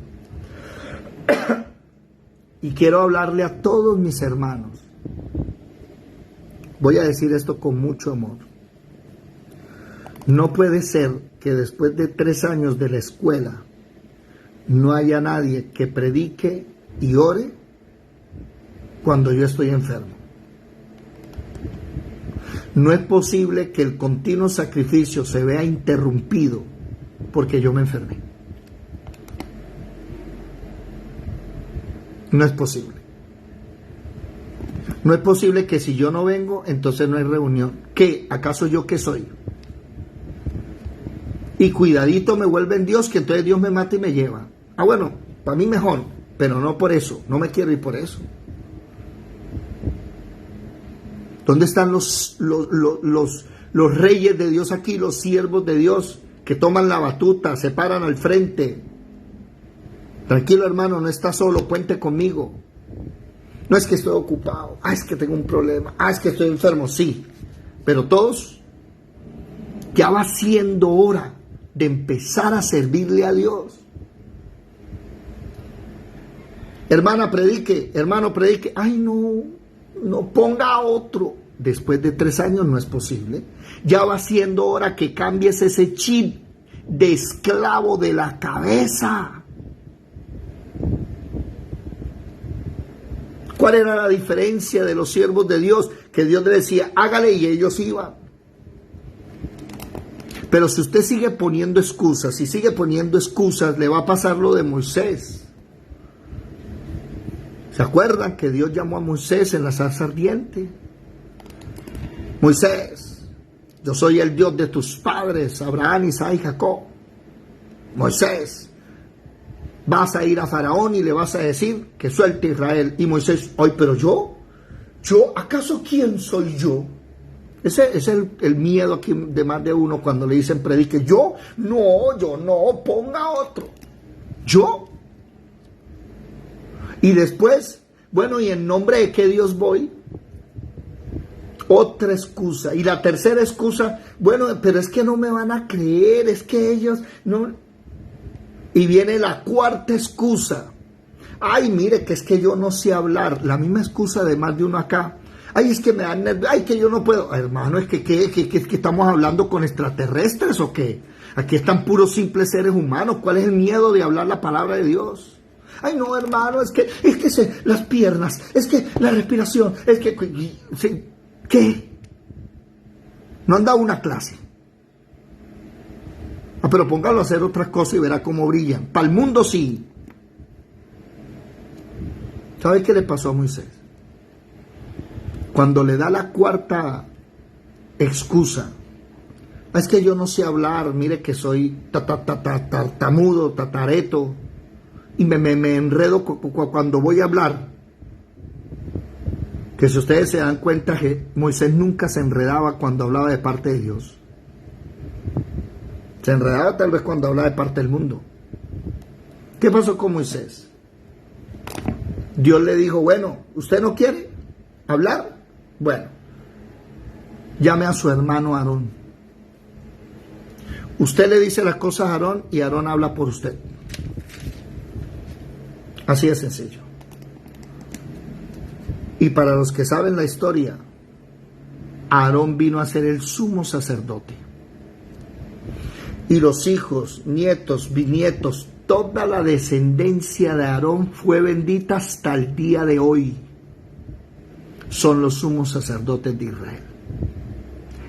Y quiero hablarle a todos mis hermanos. Voy a decir esto con mucho amor. No puede ser que después de 3 años de la escuela no haya nadie que predique y ore cuando yo estoy enfermo. No es posible que el continuo sacrificio se vea interrumpido porque yo me enfermé. No es posible. No es posible que si yo no vengo, entonces no hay reunión. ¿Qué? ¿Acaso yo qué soy? Y cuidadito me vuelve en Dios, que entonces Dios me mata y me lleva. Ah, bueno, para mí mejor, pero no por eso. No me quiero ir por eso. ¿Dónde están los reyes de Dios aquí, los siervos de Dios, que toman la batuta, se paran al frente? Tranquilo, hermano, no está solo, cuente conmigo. No es que estoy ocupado, es que tengo un problema, es que estoy enfermo, sí. Pero todos, ya va siendo hora de empezar a servirle a Dios. Hermana, predique, hermano, predique. Ay, no ponga a otro. Después de 3 años no es posible. Ya va siendo hora que cambies ese chip de esclavo de la cabeza. ¿Cuál era la diferencia de los siervos de Dios? Que Dios le decía, hágale, y ellos iban. Pero si usted sigue poniendo excusas, le va a pasar lo de Moisés. ¿Se acuerdan que Dios llamó a Moisés en la zarza ardiente? Moisés, yo soy el Dios de tus padres, Abraham, Isaac y Jacob. Moisés, vas a ir a Faraón y le vas a decir que suelte a Israel. Y Moisés, ay, pero yo, ¿acaso quién soy yo? Ese es el miedo aquí de más de uno cuando le dicen predique. Yo no, ponga otro. ¿Yo? Y después, bueno, ¿y en nombre de qué Dios voy? Otra excusa. Y la tercera excusa, bueno, pero es que no me van a creer, es que ellos no. Y viene la cuarta excusa. Ay, mire, que es que yo no sé hablar. La misma excusa de más de uno acá. Ay, es que me dan nervios. Ay, que yo no puedo. Hermano, es que estamos hablando con extraterrestres o qué. Aquí están puros simples seres humanos. ¿Cuál es el miedo de hablar la palabra de Dios? Ay, no, hermano, es que las piernas, es que la respiración, es que ¿qué? No han dado una clase. Pero póngalo a hacer otras cosas y verá cómo brillan. Para el mundo sí. ¿Sabe qué le pasó a Moisés? Cuando le da la cuarta excusa, es que yo no sé hablar, mire que soy tartamudo, tatareto, y me enredo cuando voy a hablar. Que si ustedes se dan cuenta que Moisés nunca se enredaba cuando hablaba de parte de Dios. Se enredaba tal vez cuando hablaba de parte del mundo. ¿Qué pasó con Moisés? Dios le dijo, bueno, ¿usted no quiere hablar? Bueno, llame a su hermano Aarón. Usted le dice las cosas a Aarón y Aarón habla por usted. Así de sencillo. Y para los que saben la historia, Aarón vino a ser el sumo sacerdote. Y los hijos, nietos, bisnietos, toda la descendencia de Aarón fue bendita hasta el día de hoy. Son los sumos sacerdotes de Israel.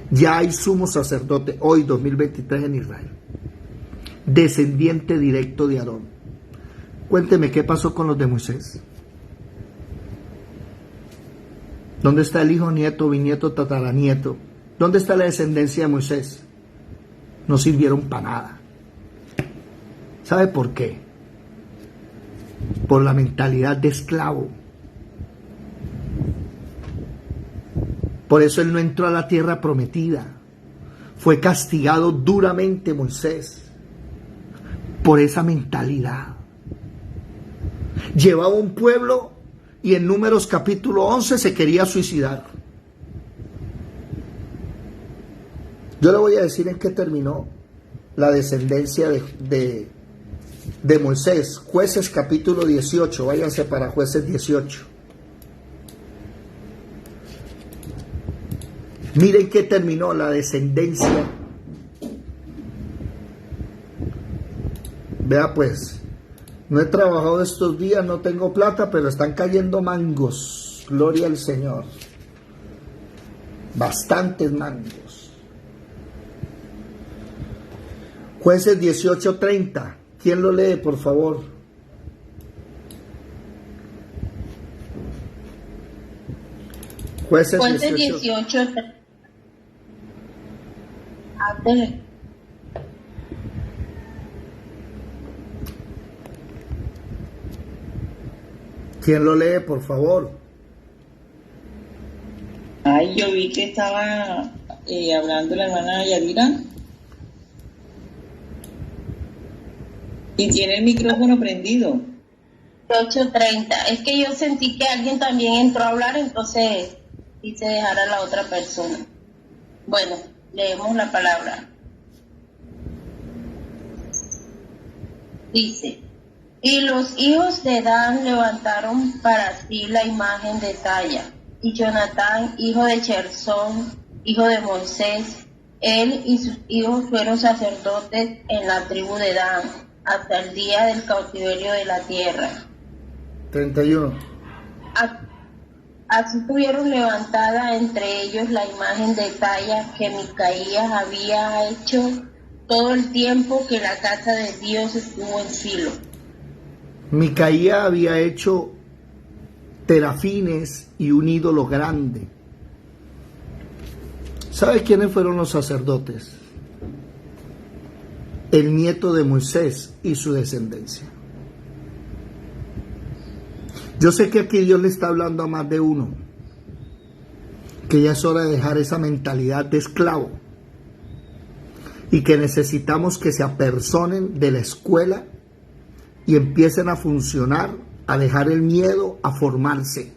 Ya hay sumo sacerdote hoy, 2023, en Israel. Descendiente directo de Aarón. Cuénteme, ¿qué pasó con los de Moisés? ¿Dónde está el hijo, nieto, bisnieto, tataranieto? ¿Dónde está la descendencia de Moisés? No sirvieron para nada. ¿Sabe por qué? Por la mentalidad de esclavo. Por eso él no entró a la tierra prometida. Fue castigado duramente Moisés por esa mentalidad. Llevaba un pueblo y en Números capítulo 11 se quería suicidar. Yo le voy a decir en qué terminó la descendencia de Moisés. Jueces capítulo 18, váyanse para Jueces 18. Miren qué terminó la descendencia. Vea pues, no he trabajado estos días, no tengo plata, pero están cayendo mangos. Gloria al Señor. Bastantes mangos. Jueces 18:30. ¿Quién lo lee, por favor? Jueces 18. ¿Quién lo lee, por favor? Ay, yo vi que estaba hablando la hermana Yadira. Y tiene el micrófono prendido. 8:30. Es que yo sentí que alguien también entró a hablar, entonces quise dejar a la otra persona. Bueno, leemos la palabra. Dice: y los hijos de Dan levantaron para sí la imagen de talla, y Jonatán, hijo de Chersón, hijo de Moisés, él y sus hijos fueron sacerdotes en la tribu de Dan, hasta el día del cautiverio de la tierra. 31. Así tuvieron levantada entre ellos la imagen de talla que Micaías había hecho todo el tiempo que la casa de Dios estuvo en Silo. Micaías había hecho terafines y un ídolo grande. ¿Sabe quiénes fueron los sacerdotes? El nieto de Moisés y su descendencia. Yo sé que aquí Dios le está hablando a más de uno, que ya es hora de dejar esa mentalidad de esclavo y que necesitamos que se apersonen de la escuela y empiecen a funcionar, a dejar el miedo, a formarse,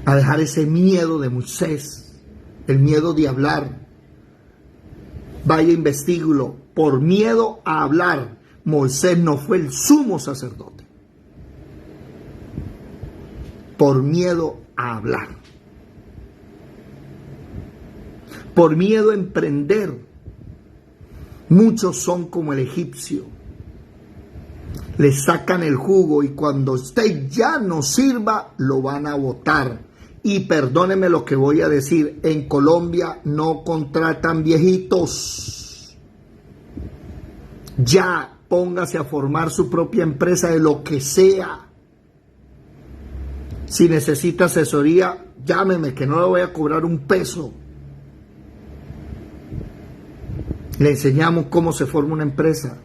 a dejar ese miedo de Moisés, el miedo de hablar. Vaya, investíguelo. Por miedo a hablar, Moisés no fue el sumo sacerdote. Por miedo a hablar. Por miedo a emprender. Muchos son como el egipcio. Le sacan el jugo y cuando usted ya no sirva, lo van a botar. Y perdóneme lo que voy a decir, en Colombia no contratan viejitos. Ya póngase a formar su propia empresa de lo que sea. Si necesita asesoría, llámeme que no le voy a cobrar un peso. Le enseñamos cómo se forma una empresa.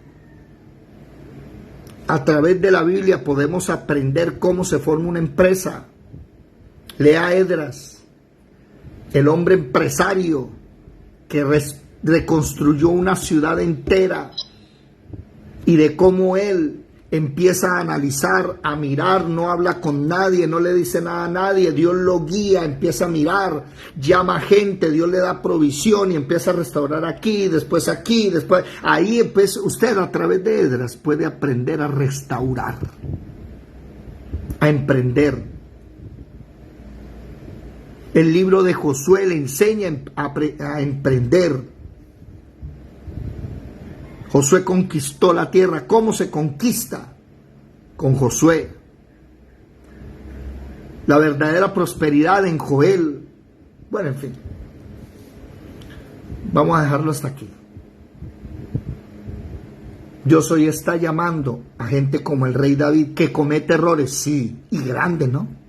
A través de la Biblia podemos aprender cómo se forma una empresa. Lea Esdras, el hombre empresario que reconstruyó una ciudad entera y de cómo él empieza a analizar, a mirar, no habla con nadie, no le dice nada a nadie, Dios lo guía, empieza a mirar, llama gente, Dios le da provisión y empieza a restaurar aquí, después, ahí pues usted a través de Esdras puede aprender a restaurar, a emprender. El libro de Josué le enseña a emprender. Josué conquistó la tierra. ¿Cómo se conquista? Con Josué. La verdadera prosperidad en Joel. Bueno, en fin. Vamos a dejarlo hasta aquí. Dios hoy está llamando a gente como el rey David que comete errores, sí, y grandes, ¿no?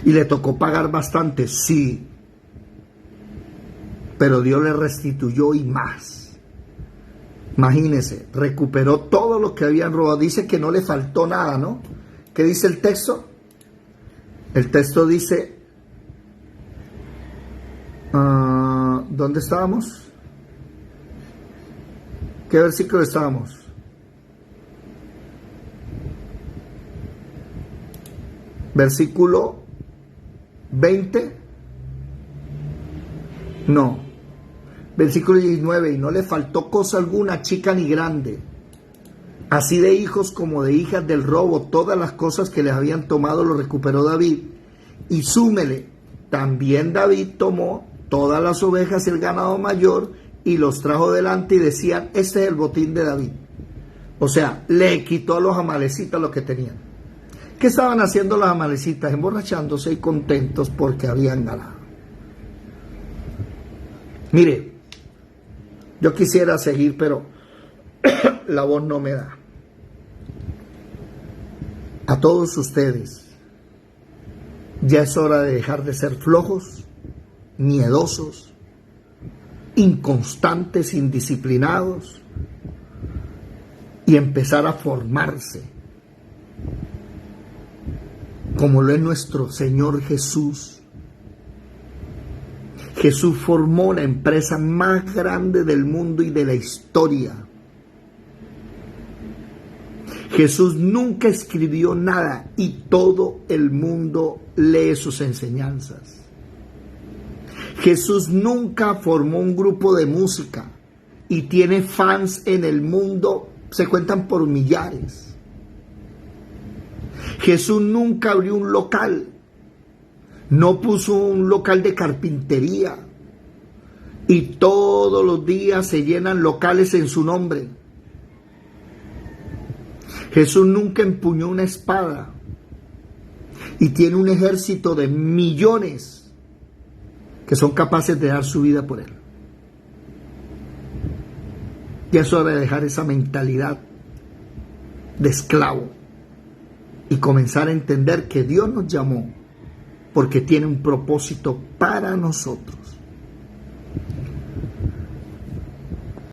Y le tocó pagar bastante, sí. Pero Dios le restituyó y más. Imagínense, recuperó todo lo que habían robado. Dice que no le faltó nada, ¿no? ¿Qué dice el texto? El texto dice... ¿dónde estábamos? ¿Qué versículo estábamos? Versículo 20, no, versículo 19, y no le faltó cosa alguna, chica ni grande, así de hijos como de hijas del robo, todas las cosas que les habían tomado lo recuperó David, y súmele, también David tomó todas las ovejas y el ganado mayor, y los trajo delante y decían, este es el botín de David. O sea, le quitó a los amalecitas lo que tenían. ¿Qué estaban haciendo los amalecitas? Emborrachándose y contentos porque habían ganado. Mire, yo quisiera seguir, pero la voz no me da. A todos ustedes, ya es hora de dejar de ser flojos, miedosos, inconstantes, indisciplinados y empezar a formarse como lo es nuestro Señor Jesús. Jesús formó la empresa más grande del mundo y de la historia. Jesús nunca escribió nada y todo el mundo lee sus enseñanzas. Jesús nunca formó un grupo de música y tiene fans en el mundo, se cuentan por millares. Jesús nunca abrió un local, no puso un local de carpintería y todos los días se llenan locales en su nombre. Jesús nunca empuñó una espada y tiene un ejército de millones que son capaces de dar su vida por él. Ya es hora de dejar esa mentalidad de esclavo y comenzar a entender que Dios nos llamó porque tiene un propósito para nosotros.